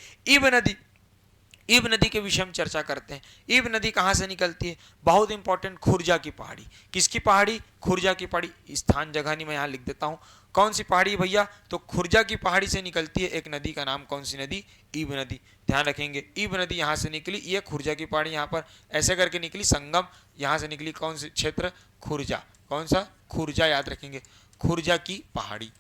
ईब नदी के विषय में चर्चा करते हैं। ईब नदी कहां से निकलती है, बहुत इंपॉर्टेंट, खुर्जा की पहाड़ी। किसकी पहाड़ी, खुर्जा की पहाड़ी। स्थान जगह नहीं मैं यहां लिख देता हूं। कौन सी पहाड़ी भैया, तो खुर्जा की पहाड़ी से निकलती है एक नदी का नाम, कौन सी नदी, ईब नदी। ध्यान रखेंगे, ईब नदी यहां से निकली, ये खुर्जा की पहाड़ी यहां पर ऐसे करके निकली। संगम यहां से निकली, कौन सी क्षेत्र, खुर्जा। कौन सा, खुर्जा, याद रखेंगे, खुर्जा की पहाड़ी।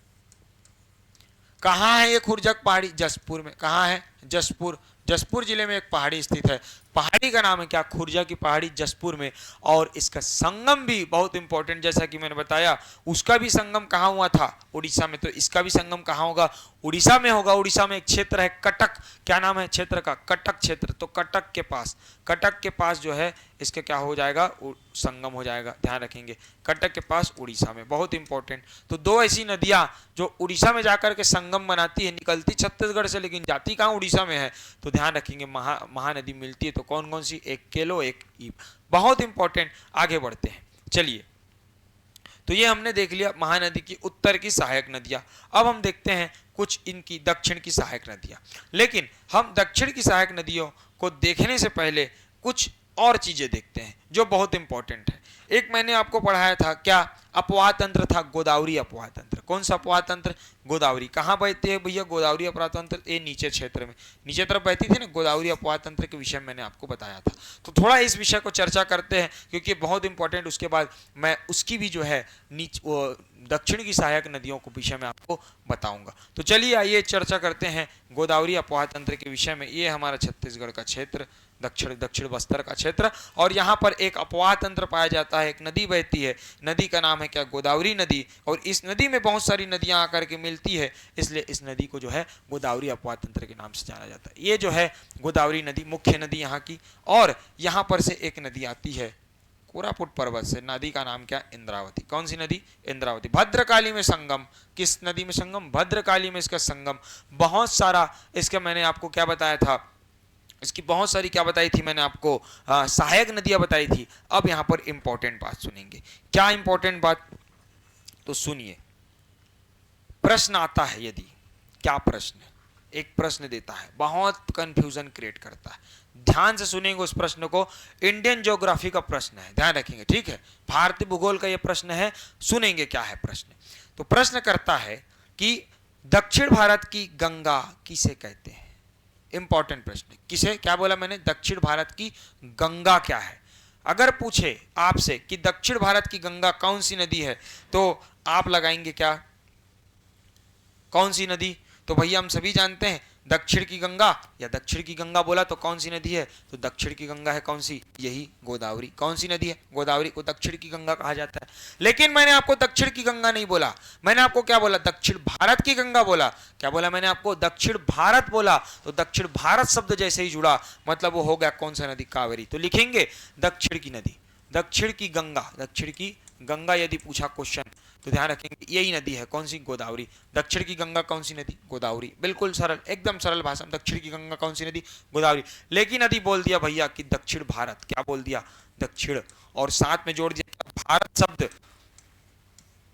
कहाँ है ये खुरजक पहाड़ी? जसपुर में। कहाँ है? जसपुर। जसपुर जिले में एक पहाड़ी स्थित है। पहाड़ी का नाम है क्या? खुरजा की पहाड़ी, जसपुर में। और इसका संगम भी बहुत इंपॉर्टेंट, जैसा कि मैंने बताया, उसका भी संगम कहाँ हुआ था? उड़ीसा में। तो इसका भी संगम कहाँ होगा? उड़ीसा में होगा। उड़ीसा में एक क्षेत्र है कटक। क्या नाम है क्षेत्र का? कटक क्षेत्र। तो कटक के पास, कटक के पास जो है इसका क्या हो जाएगा? संगम हो जाएगा। ध्यान रखेंगे, कटक के पास उड़ीसा में। बहुत इंपॉर्टेंट। तो दो ऐसी नदियां जो उड़ीसा में जाकर के संगम बनाती है, निकलती छत्तीसगढ़ से लेकिन जाती कहाँ? उड़ीसा में है। तो ध्यान रखेंगे, महानदी मिलती है तो कौन कौन सी? एक केलो, एक ईब। बहुत इंपॉर्टेंट। आगे बढ़ते हैं, चलिए। तो ये हमने देख लिया महानदी की उत्तर की सहायक नदियां। अब हम देखते हैं कुछ इनकी दक्षिण की सहायक नदियां। लेकिन हम दक्षिण की सहायक नदियों को देखने से पहले कुछ और चीजें देखते हैं जो बहुत इंपॉर्टेंट है। एक मैंने आपको पढ़ाया था, क्या? अपवाह तंत्र था, गोदावरी अपवाह तंत्र। कौन सा अपवाह तंत्र? गोदावरी। कहाँ बहती है भैया गोदावरी अपवाह तंत्र? ये नीचे क्षेत्र में, नीचे तरफ बहती थी ना गोदावरी अपवाह तंत्र के विषय में मैंने आपको बताया था। तो थोड़ा इस विषय को चर्चा करते हैं क्योंकि बहुत इंपॉर्टेंट। उसके बाद मैं उसकी भी जो है दक्षिण की सहायक नदियों को विषय में आपको बताऊंगा। तो चलिए आइए चर्चा करते हैं गोदावरी अपवाह तंत्र के विषय में। ये हमारा छत्तीसगढ़ का क्षेत्र, दक्षिण बस्तर का क्षेत्र, और यहाँ पर एक अपवाह तंत्र पाया जाता है। एक नदी बहती है, नदी का नाम है क्या? गोदावरी नदी। और इस नदी में बहुत सारी नदियां आकर के मिलती है, इसलिए इस नदी को जो है गोदावरी अपवाह तंत्र के नाम से जाना जाता है। ये जो है गोदावरी नदी मुख्य नदी यहाँ की। और यहाँ पर से एक नदी आती है कोरापुट पर्वत से, नदी का नाम क्या? इंद्रावती। कौन सी नदी? इंद्रावती। भद्रकाली में संगम। किस नदी में संगम? भद्रकाली में इसका संगम। बहुत सारा इसका मैंने आपको क्या बताया था? इसकी बहुत सारी क्या बताई थी मैंने आपको? सहायक नदियां बताई थी। अब यहां पर इंपॉर्टेंट बात सुनेंगे। क्या इंपॉर्टेंट बात? तो सुनिए, प्रश्न आता है यदि, क्या प्रश्न? एक प्रश्न देता है, बहुत कंफ्यूजन क्रिएट करता है। ध्यान से सुनेंगे उस प्रश्न को। इंडियन ज्योग्राफी का प्रश्न है, ध्यान रखेंगे, ठीक है? भारतीय भूगोल का यह प्रश्न है। सुनेंगे क्या है प्रश्न। तो प्रश्न करता है कि दक्षिण भारत की गंगा किसे कहते हैं? इंपॉर्टेंट प्रश्न। किसे? क्या बोला मैंने? दक्षिण भारत की गंगा क्या है? अगर पूछे आपसे कि दक्षिण भारत की गंगा कौन सी नदी है, तो आप लगाएंगे क्या? कौन सी नदी? तो भैया हम सभी जानते हैं दक्षिण की गंगा, या दक्षिण की गंगा बोला तो कौन सी नदी है? तो दक्षिण की गंगा है कौन सी? यही गोदावरी। कौन सी नदी है? गोदावरी को दक्षिण की गंगा कहा जाता है। लेकिन मैंने आपको दक्षिण की गंगा नहीं बोला, मैंने आपको क्या बोला? दक्षिण भारत की गंगा बोला। क्या बोला मैंने आपको? दक्षिण भारत बोला। तो दक्षिण भारत शब्द जैसे ही जुड़ा मतलब वो हो गया कौन सा नदी? कावेरी। तो लिखेंगे दक्षिण की नदी, दक्षिण की गंगा। दक्षिण की गंगा यदि पूछा क्वेश्चन तो ध्यान रखेंगे यही नदी है कौन सी? गोदावरी। दक्षिण की गंगा कौन सी नदी? गोदावरी। बिल्कुल सरल, एकदम सरल भाषा में दक्षिण की गंगा कौन सी नदी? गोदावरी। लेकिन यदि बोल दिया भैया कि दक्षिण भारत, क्या बोल दिया? दक्षिण, और साथ में जोड़ दिया भारत शब्द,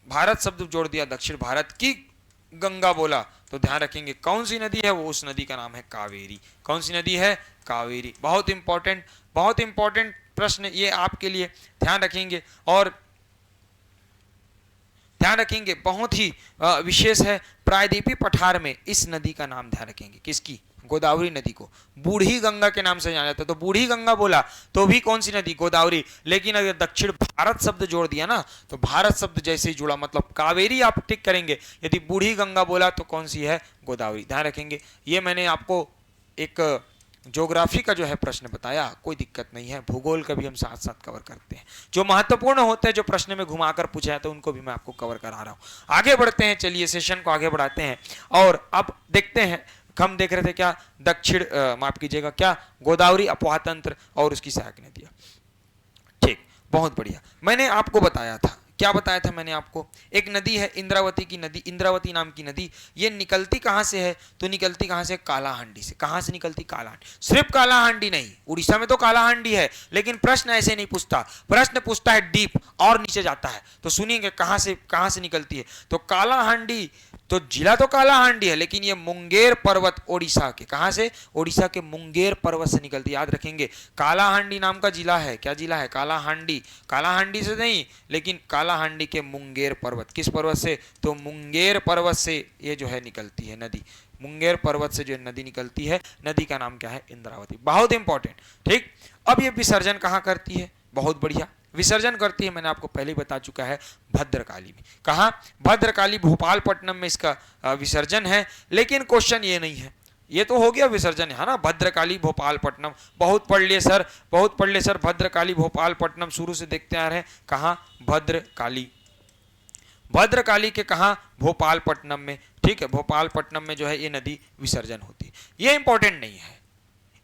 भारत शब्द जोड़ दिया, दक्षिण भारत की गंगा बोला, तो ध्यान रखेंगे कौन सी नदी है? वो उस नदी का नाम है कावेरी। कौन सी नदी है? कावेरी। बहुत इंपॉर्टेंट, बहुत इंपॉर्टेंट प्रश्न ये आपके लिए, ध्यान रखेंगे। और ध्यान रखेंगे बहुत ही विशेष है। प्रायद्वीपीय पठार में इस नदी का नाम ध्यान रखेंगे, किसकी? गोदावरी नदी को बूढ़ी गंगा के नाम से जाना जाता है। तो बूढ़ी गंगा बोला तो भी कौन सी नदी? गोदावरी। लेकिन अगर दक्षिण भारत शब्द जोड़ दिया ना, तो भारत शब्द जैसे ही जुड़ा मतलब कावेरी आप टिक करेंगे। यदि बूढ़ी गंगा बोला तो कौन सी है? गोदावरी। ध्यान रखेंगे। ये मैंने आपको एक ज्योग्राफी का जो है प्रश्न बताया, कोई दिक्कत नहीं है। भूगोल का भी हम साथ साथ कवर करते हैं, जो महत्वपूर्ण होते हैं, जो प्रश्न में घुमाकर पूछा है तो उनको भी मैं आपको कवर करा रहा हूं। आगे बढ़ते हैं, चलिए सेशन को आगे बढ़ाते हैं। और अब देखते हैं, हम देख रहे थे क्या? दक्षिण माफ कीजिएगा, क्या? गोदावरी अपवाह तंत्र और उसकी सहायक नदियां। ठीक, बहुत बढ़िया। मैंने आपको बताया था, क्या बताया था मैंने आपको? एक नदी है इंद्रावती की नदी, इंद्रावती नाम की नदी। ये निकलती कहां से है? तो निकलती कहां से? कालाहांडी से। कहां से निकलती? कालाहांडी। सिर्फ कालाहांडी नहीं, उड़ीसा में तो कालाहांडी है, लेकिन प्रश्न ऐसे नहीं पूछता, प्रश्न पूछता है डीप और नीचे जाता है। तो सुनिएंगे कहां से निकलती है। तो कालाहांडी, तो जिला तो कालाहांडी है, लेकिन ये मुंगेर पर्वत ओडिशा के, कहां से? ओडिशा के मुंगेर पर्वत से निकलती। याद रखेंगे कालाहांडी नाम का जिला है। क्या जिला है? कालाहांडी। कालाहांडी से नहीं, लेकिन कालाहांडी के मुंगेर पर्वत। किस पर्वत से? तो मुंगेर पर्वत से ये जो है निकलती है नदी। मुंगेर पर्वत से जो नदी निकलती है, नदी का नाम क्या है? इंद्रावती। बहुत इंपॉर्टेंट। ठीक, अब ये विसर्जन कहां करती है? बहुत बढ़िया, विसर्जन करती है, मैंने आपको पहले ही बता चुका है, भद्रकाली में। कहाँ? भद्रकाली भोपालपट्टनम में इसका विसर्जन है। लेकिन क्वेश्चन ये नहीं है, ये तो हो गया विसर्जन है ना, भद्रकाली भोपालपट्टनम। बहुत पढ़ लिए सर, बहुत पढ़ लिए सर, भद्रकाली भोपालपट्टनम शुरू से देखते आ रहे हैं। कहाँ? भद्रकाली, भद्रकाली के कहाँ? भोपालपट्टनम में। ठीक है, भोपालपट्टनम में जो है ये नदी विसर्जन होती है। ये इंपॉर्टेंट नहीं है,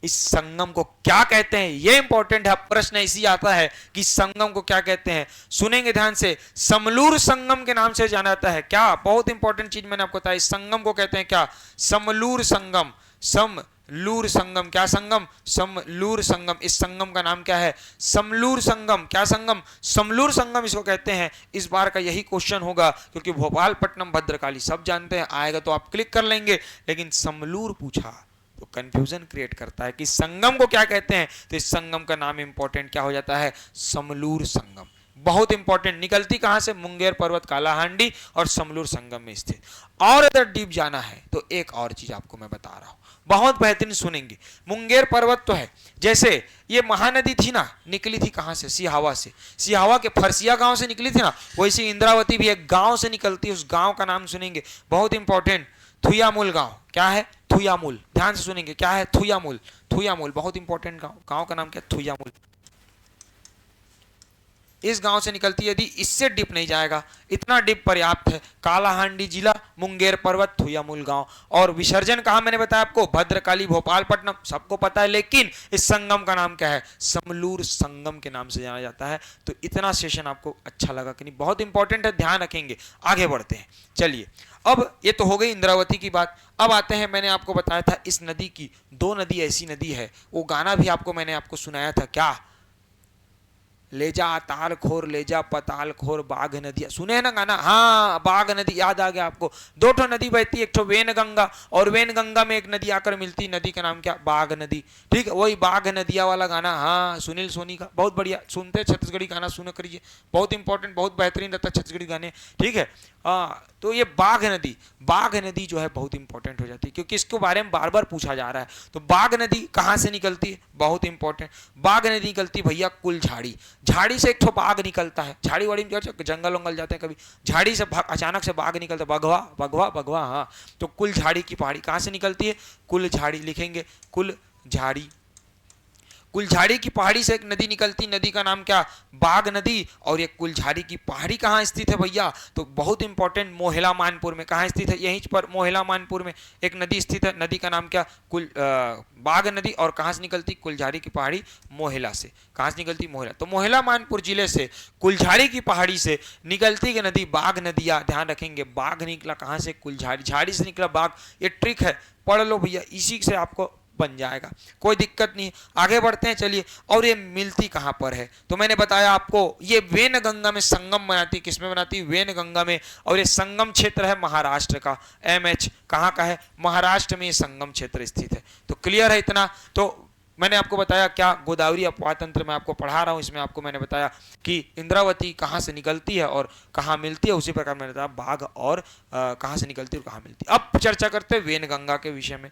इस संगम को क्या कहते हैं ये इंपॉर्टेंट है। प्रश्न इसी आता है कि संगम को क्या कहते हैं, सुनेंगे ध्यान से। समलूर संगम के नाम से जाना जाता है। क्या? बहुत इंपॉर्टेंट चीज मैंने आपको बताया, इस संगम को कहते हैं क्या? समलूर संगम। समलूर संगम, क्या संगम? समलूर संगम। इस संगम का नाम क्या है? समलूर संगम। क्या संगम? समलूर संगम इसको कहते हैं। इस बार का यही क्वेश्चन होगा, क्योंकि भोपालपट्टनम भद्रकाली सब जानते हैं, आएगा तो आप क्लिक कर लेंगे, लेकिन समलूर पूछा तो कंफ्यूजन क्रिएट करता है कि संगम को क्या कहते हैं। तो इस संगम का नाम इंपॉर्टेंट क्या हो जाता है? समलूर संगम। बहुत इंपॉर्टेंट। निकलती कहां से? मुंगेर पर्वत, कालाहांडी और समलूर संगम में स्थित। और अगर डीप जाना है तो एक और चीज आपको मैं बता रहा हूं, बहुत बेहतरीन सुनेंगे। मुंगेर पर्वत तो है, जैसे ये महानदी थी ना, निकली थी कहां से? सिहावा से। सिहावा के फरसिया गांव से निकली थी ना, वैसे इंद्रावती भी एक गांव से निकलती है, उस गांव का नाम सुनेंगे, बहुत इंपॉर्टेंट। थुयामूल गांव। क्या है? थुयामूल। ध्यान से सुनेंगे, क्या है? थुयामूल। थुयामूल बहुत इंपॉर्टेंट गांव, गांव का नाम क्या है? थुयामूल। इस गांव से निकलती है, यदि इससे डिप नहीं जाएगा, इतना डिप पर्याप्त है। कालाहांडी जिला, मुंगेर पर्वत, थुयामूल गांव। और विसर्जन कहां मैंने बताया आपको? भद्रकाली भोपालपट्टनम, सबको पता है, लेकिन इस संगम का नाम क्या है? समलूर संगम के नाम से जाना जाता है। तो इतना सेशन आपको अच्छा लगा कि नहीं? बहुत इंपॉर्टेंट है, ध्यान रखेंगे। आगे बढ़ते हैं, चलिए। अब ये तो हो गई इंद्रावती की बात। अब आते हैं, मैंने आपको बताया था इस नदी की, दो नदी ऐसी नदी है, वो गाना भी मैंने आपको सुनाया था। क्या? ले जा ताल खोर, ले जा पताल खोर, बाघ नदिया, सुने हैं ना गाना? हाँ, बाघ नदी याद आ गया आपको। दो ठो नदी बहती है, एक ठो वेन गंगा, और वेन गंगा में एक नदी आकर मिलती, नदी का नाम क्या? बाघ नदी। ठीक है, वही बाघ नदिया वाला गाना। हाँ, सुनील सोनी का, बहुत बढ़िया। सुनते छत्तीसगढ़ी गाना सुना करिए, बहुत इंपॉर्टेंट, बहुत बेहतरीन रहता है छत्तीसगढ़ी गाने। ठीक है, हाँ, तो ये बाघ नदी जो है बहुत इंपॉर्टेंट हो जाती है, क्योंकि इसके बारे में बार बार पूछा जा रहा है। तो बाघ नदी कहाँ से निकलती है? बहुत इंपॉर्टेंट। बाघ नदी निकलती भैया कुलझाड़ी। झाड़ी से एक ठो बाघ निकलता है, झाड़ी वाड़ी में जंगल वंगल जाते हैं कभी, झाड़ी से अचानक से बाघ निकलता है, बघवा बघवा बघवा। हाँ, तो कुलझाड़ी की पहाड़ी कहाँ से निकलती है? कुलझाड़ी लिखेंगे, कुलझाड़ी। कुलझाड़ी की पहाड़ी से एक नदी निकलती, नदी का नाम क्या? बाघ नदी। और ये कुलझाड़ी की पहाड़ी कहाँ स्थित है भैया? तो बहुत इंपॉर्टेंट, मोहला मानपुर में। कहाँ स्थित है? यहीं पर मोहला मानपुर में एक नदी स्थित है, नदी का नाम क्या? बाघ नदी। और कहाँ से निकलती? कुलझाड़ी की पहाड़ी मोहला से। कहाँ से निकलती? मोहला। तो मोहला मानपुर जिले से कुलझाड़ी की पहाड़ी से निकलती है नदी बाघ नदिया। ध्यान रखेंगे, बाघ निकला कहाँ से? कुलझाड़ी, झाड़ी से निकला बाघ। ये ट्रिक है, पढ़ लो भैया, इसी से आपको बन जाएगा, कोई दिक्कत नहीं। आगे बढ़ते हैं, चलिए। और ये मिलती कहां पर है? तो मैंने बताया आपको, ये वेन गंगा में संगम बनाती है। किसमें बनाती है? वेन गंगा में। और ये संगम क्षेत्र है महाराष्ट्र का। MH कहां का है? महाराष्ट्र में ये संगम क्षेत्र स्थित है। तो क्लियर है इतना? तो मैंने आपको बताया क्या, गोदावरी अपवाह तंत्र में आपको पढ़ा रहा हूं, इसमें आपको मैंने बताया कि इंद्रावती कहां से निकलती है और कहां मिलती है। उसी प्रकार मैंने बताया बाघ और कहां से निकलती है और कहां मिलती है। अब चर्चा करते हैं वेन गंगा के विषय में।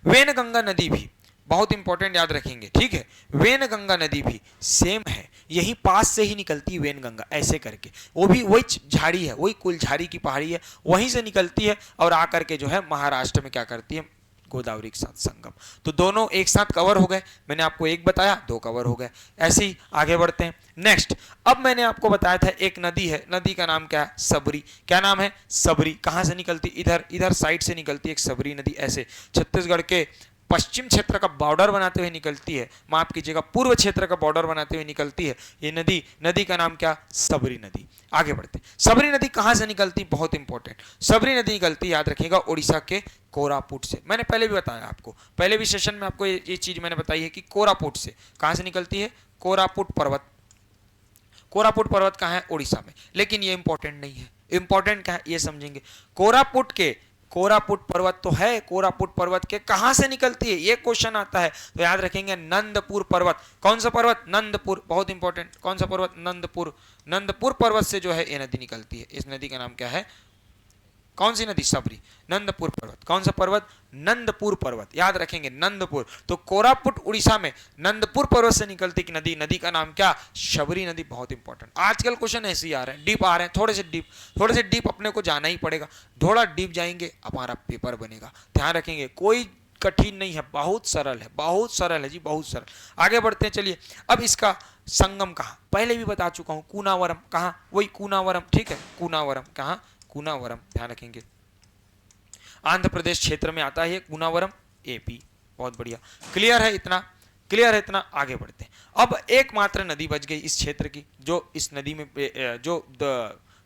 वेन गंगा नदी भी बहुत इंपॉर्टेंट, याद रखेंगे। ठीक है, वेन गंगा नदी भी सेम है, यही पास से ही निकलती है वेन गंगा, ऐसे करके। वो भी वही झाड़ी है, वही कुलझाड़ी की पहाड़ी है, वहीं से निकलती है और आकर के जो है महाराष्ट्र में क्या करती है? गोदावरी के साथ संगम। तो दोनों एक साथ कवर हो गए। मैंने आपको एक बताया, दो कवर हो गए। ऐसे ही आगे बढ़ते हैं। नेक्स्ट, अब मैंने आपको बताया था एक नदी है, नदी का नाम क्या है? सबरी। क्या नाम है? सबरी। कहां से निकलती? इधर साइड से निकलती है एक सबरी नदी, ऐसे छत्तीसगढ़ के पश्चिम क्षेत्र का बॉर्डर बनाते हुए निकलती है, माफ कीजिएगा पूर्व क्षेत्र का बॉर्डर बनाते हुए निकलती है ये नदी। नदी का नाम क्या? सबरी नदी। आगे बढ़ते, सबरी नदी कहां से निकलती? बहुत इंपॉर्टेंट, सबरी नदी निकलती, याद रखिएगा, उड़ीसा के कोरापुट से। मैंने पहले भी बताया आपको, पहले भी सेशन में आपको ये चीज मैंने बताई है कि कोरापुट से। कहां से निकलती है? कोरापुट पर्वत। कोरापुट पर्वत कहां है? उड़ीसा में। लेकिन ये इंपॉर्टेंट नहीं है, इंपॉर्टेंट क्या है ये समझेंगे। कोरापुट पर्वत तो है, कोरापुट पर्वत के कहां से निकलती है ये क्वेश्चन आता है, तो याद रखेंगे नंदपुर पर्वत। कौन सा पर्वत? नंदपुर, बहुत इंपॉर्टेंट। कौन सा पर्वत? नंदपुर। नंदपुर पर्वत से जो है ये नदी निकलती है। इस नदी का नाम क्या है? कौन सी नदी? सबरी, नंदपुर पर्वत। कौन सा पर्वत? नंदपुर पर्वत, याद रखेंगे नंदपुर। तो कोरापुट उड़ीसा में नंदपुर पर्वत से निकलती की नदी, नदी का नाम क्या? शबरी नदी। बहुत इंपॉर्टेंट, आजकल क्वेश्चन ऐसे ही आ रहे हैं, डीप आ रहे हैं, थोड़े से डीप अपने को जाना ही पड़ेगा। थोड़ा डीप जाएंगे हमारा पेपर बनेगा, ध्यान रखेंगे। कोई कठिन नहीं है, बहुत सरल है, बहुत सरल है जी, बहुत सरल। आगे बढ़ते हैं, चलिए। अब इसका संगम कहाँ? पहले भी बता चुका हूं, कूनावरम। कहाँ? वही कूनावरम, ठीक है, कूनावरम। कहाँ? कूनावरम, ध्यान रखेंगे, आंध्र प्रदेश क्षेत्र में आता है कूनावरम, एपी। बहुत बढ़िया, क्लियर है इतना? क्लियर है इतना? आगे बढ़ते हैं। अब एकमात्र नदी बच गई इस क्षेत्र की, जो इस नदी में जो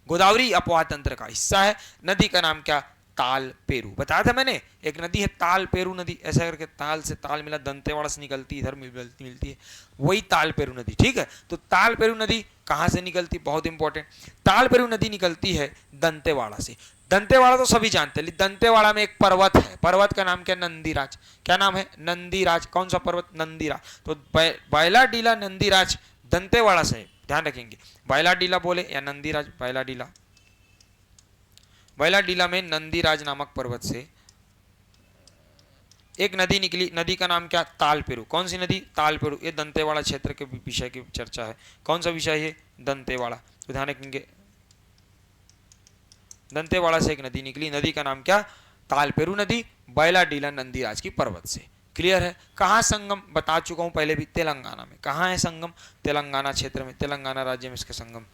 गोदावरी अपवाह तंत्र का हिस्सा है। नदी का नाम क्या? ताल पेरू। बताया था मैंने, एक नदी है ताल पेरू नदी, ऐसा करके ताल से ताल मिला, दंतेवाड़ा से निकलती, इधर मिलती है, वही ताल पेरू नदी, ठीक है। तो ताल पेरू नदी कहां से निकलती? बहुत इंपॉर्टेंट, ताल पेरू नदी निकलती है दंतेवाड़ा से। दंतेवाड़ा तो सभी जानते हैं, दंतेवाड़ा में एक पर्वत है, पर्वत का नाम क्या? नंदीराज। क्या नाम है? नंदीराज। कौन सा पर्वत? नंदीराज। तो बायलाडीला नंदीराज दंतेवाड़ा से, ध्यान रखेंगे, बायलाडीला बोले या नंदीराज, बायलाडीला। बायलाडीला में नंदीराज नामक पर्वत से एक नदी निकली, नदी का नाम क्या? तालपेरू। कौन सी नदी? तालपेरू। ये दंतेवाड़ा क्षेत्र के विषय की चर्चा है। कौन सा विषय है? दंतेवाड़ा। तो ध्यान रखेंगे, दंतेवाड़ा से एक नदी निकली, नदी का नाम क्या? तालपेरू नदी, बायलाडीला नंदीराज की पर्वत से। क्लियर है? कहाँ संगम? बता चुका हूं पहले भी, तेलंगाना में। कहाँ है संगम? तेलंगाना क्षेत्र में, तेलंगाना राज्य में इसका संगम।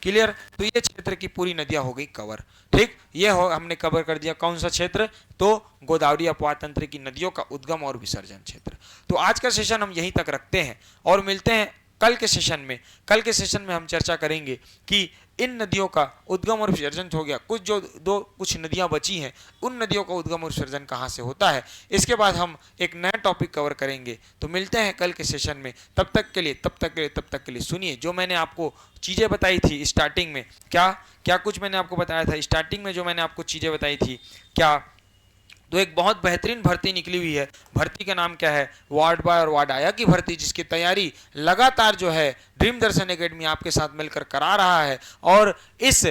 क्लियर? तो ये क्षेत्र की पूरी नदियां हो गई कवर, ठीक। ये हो हमने कवर कर दिया, कौन सा क्षेत्र? तो गोदावरी अपवाह तंत्र की नदियों का उद्गम और विसर्जन क्षेत्र। तो आज का सेशन हम यहीं तक रखते हैं और मिलते हैं कल के सेशन में। कल के सेशन में हम चर्चा करेंगे कि इन नदियों का उद्गम और विसर्जन हो गया, कुछ नदियां बची हैं, उन नदियों का उद्गम और विसर्जन कहाँ से होता है, इसके बाद हम एक नया टॉपिक कवर करेंगे। तो मिलते हैं कल के सेशन में, तब तक के लिए सुनिए जो मैंने आपको चीज़ें बताई थी स्टार्टिंग में। क्या कुछ मैंने आपको बताया था स्टार्टिंग में, जो मैंने आपको चीज़ें बताई थी क्या? तो एक बहुत बेहतरीन भर्ती निकली हुई है, भर्ती का नाम क्या है? वार्ड बॉय और वार्ड आया की भर्ती, जिसकी तैयारी लगातार जो है ड्रीम दर्शन एकेडमी आपके साथ मिलकर करा रहा है और इस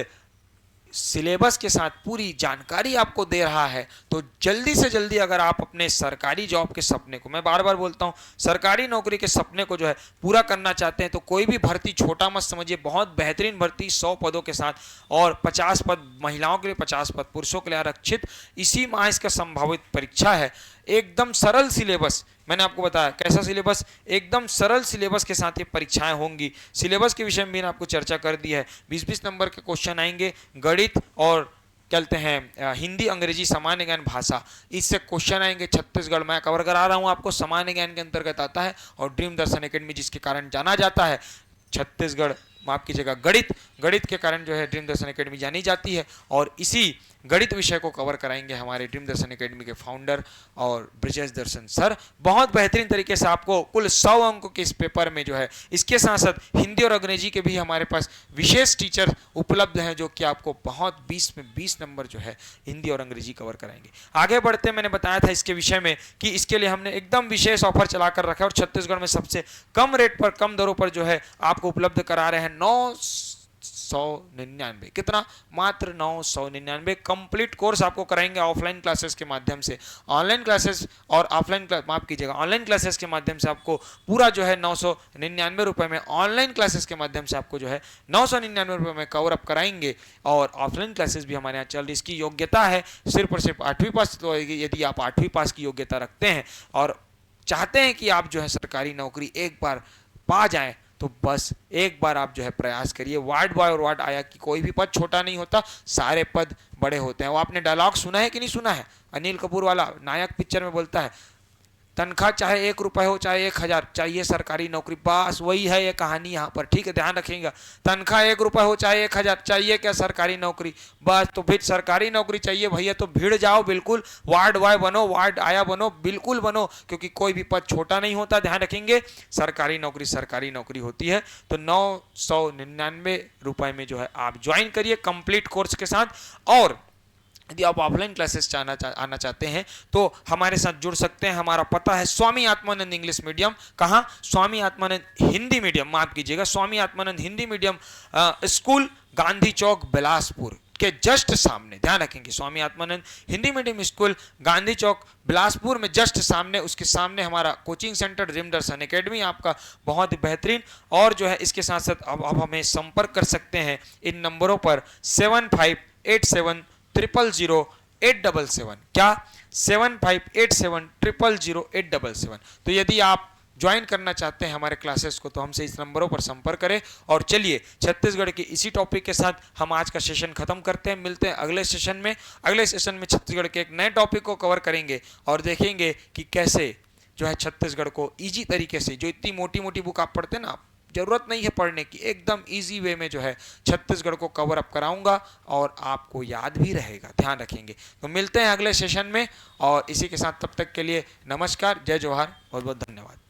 सिलेबस के साथ पूरी जानकारी आपको दे रहा है। तो जल्दी से जल्दी अगर आप अपने सरकारी जॉब के सपने को, मैं बार बार बोलता हूं, सरकारी नौकरी के सपने को जो है पूरा करना चाहते हैं, तो कोई भी भर्ती छोटा मत समझिए, बहुत बेहतरीन भर्ती 100 पदों के साथ और 50 पद महिलाओं के लिए, 50 पद पुरुषों के लिए आरक्षित। इसी माह इसका संभावित परीक्षा है। एकदम सरल सिलेबस, मैंने आपको बताया कैसा सिलेबस, एकदम सरल सिलेबस के साथ ये परीक्षाएं होंगी। सिलेबस के विषय में भी आपको चर्चा कर दी है। 20-20 नंबर के क्वेश्चन आएंगे, गणित और कहते हैं हिंदी, अंग्रेजी, सामान्य ज्ञान, भाषा, इससे क्वेश्चन आएंगे। छत्तीसगढ़ मैं कवर करा रहा हूं आपको, सामान्य ज्ञान के अंतर्गत आता है और ड्रीम दर्शन एकेडमी जिसके कारण जाना जाता है, छत्तीसगढ़ माफ कीजिएगा, गणित के कारण जो है ड्रीम दर्शन एकेडमी जानी जाती है। और इसी गणित विषय को कवर कराएंगे हमारे ड्रीम दर्शन एकेडमी के फाउंडर और ब्रिजेश दर्शन सर। बहुत बेहतरीन तरीके से आपको कुल 100 अंकों के इस पेपर में जो है, इसके साथ साथ हिंदी और अंग्रेजी के भी हमारे पास विशेष टीचर उपलब्ध हैं, जो कि आपको बहुत 20 में 20 नंबर जो है हिंदी और अंग्रेजी कवर कराएंगे। आगे बढ़ते मैंने बताया था इसके विषय में कि इसके लिए हमने एकदम विशेष ऑफर चलाकर रखा है और छत्तीसगढ़ में सबसे कम रेट पर, कम दरों पर जो है आपको उपलब्ध करा रहे हैं। 999, कितना? मात्र 999। कंप्लीट कोर्स आपको कराएंगे ऑफलाइन क्लासेस के माध्यम से, ऑनलाइन क्लासेस और ऑफलाइन माफ कीजिएगा, ऑनलाइन क्लासेस के माध्यम से आपको पूरा जो है 999 रुपए में, ऑनलाइन क्लासेस के माध्यम से आपको जो है 999 रुपए में कवर अप कराएंगे। और ऑफलाइन क्लासेस भी हमारे यहाँ चल रही। इसकी योग्यता है सिर्फ और सिर्फ 8वीं पास। तो यदि आप 8वीं पास की योग्यता रखते हैं और चाहते हैं कि आप जो है सरकारी नौकरी एक बार पा जाएं, तो बस एक बार आप जो है प्रयास करिए। वार्ड बॉय और वार्ड आया कि कोई भी पद छोटा नहीं होता, सारे पद बड़े होते हैं। वो आपने डायलॉग सुना है कि नहीं सुना है? अनिल कपूर वाला, नायक पिक्चर में बोलता है, तनख्वाह चाहे 1 रुपए हो चाहे 1000, चाहिए सरकारी नौकरी। बस वही है ये कहानी यहाँ पर, ठीक है, ध्यान रखिएगा। तनख्वाह 1 रुपए हो चाहे 1000, चाहिए क्या? सरकारी नौकरी। बस तो फिर सरकारी नौकरी चाहिए भैया, तो भिड़ जाओ बिल्कुल, वार्ड बॉय बनो, वार्ड आया बनो, बिल्कुल बनो, क्योंकि कोई भी पद छोटा नहीं होता। ध्यान रखेंगे, सरकारी नौकरी होती है। तो 999 रुपए में जो है आप ज्वाइन करिए कंप्लीट कोर्स के साथ। और यदि आप ऑफलाइन क्लासेस आना चाहते हैं तो हमारे साथ जुड़ सकते हैं। हमारा पता है स्वामी आत्मानंद इंग्लिश मीडियम, कहाँ? स्वामी आत्मानंद हिंदी मीडियम, माफ कीजिएगा, स्वामी आत्मानंद हिंदी मीडियम स्कूल, गांधी चौक, बिलासपुर के जस्ट सामने, ध्यान रखेंगे, स्वामी आत्मानंद हिंदी मीडियम स्कूल, गांधी चौक, बिलासपुर में जस्ट सामने, उसके सामने हमारा कोचिंग सेंटर ड्रीम दर्शन एकेडमी आपका बहुत ही बेहतरीन। और जो है इसके साथ साथ अब हमें संपर्क कर सकते हैं इन नंबरों पर 7587000877, क्या? 7587000877। तो यदि आप ज्वाइन करना चाहते हैं हमारे क्लासेस को तो हमसे इस नंबरों पर संपर्क करें। और चलिए छत्तीसगढ़ के इसी टॉपिक के साथ हम आज का सेशन खत्म करते हैं। मिलते हैं अगले सेशन में। अगले सेशन में छत्तीसगढ़ के एक नए टॉपिक को कवर करेंगे और देखेंगे कि कैसे जो है छत्तीसगढ़ को इजी तरीके से, जो इतनी मोटी मोटी बुक आप पढ़ते हैं ना, जरूरत नहीं है पढ़ने की, एकदम इजी वे में जो है छत्तीसगढ़ को कवर अप कराऊंगा और आपको याद भी रहेगा, ध्यान रखेंगे। तो मिलते हैं अगले सेशन में और इसी के साथ तब तक के लिए नमस्कार, जय जवाहर, बहुत बहुत धन्यवाद।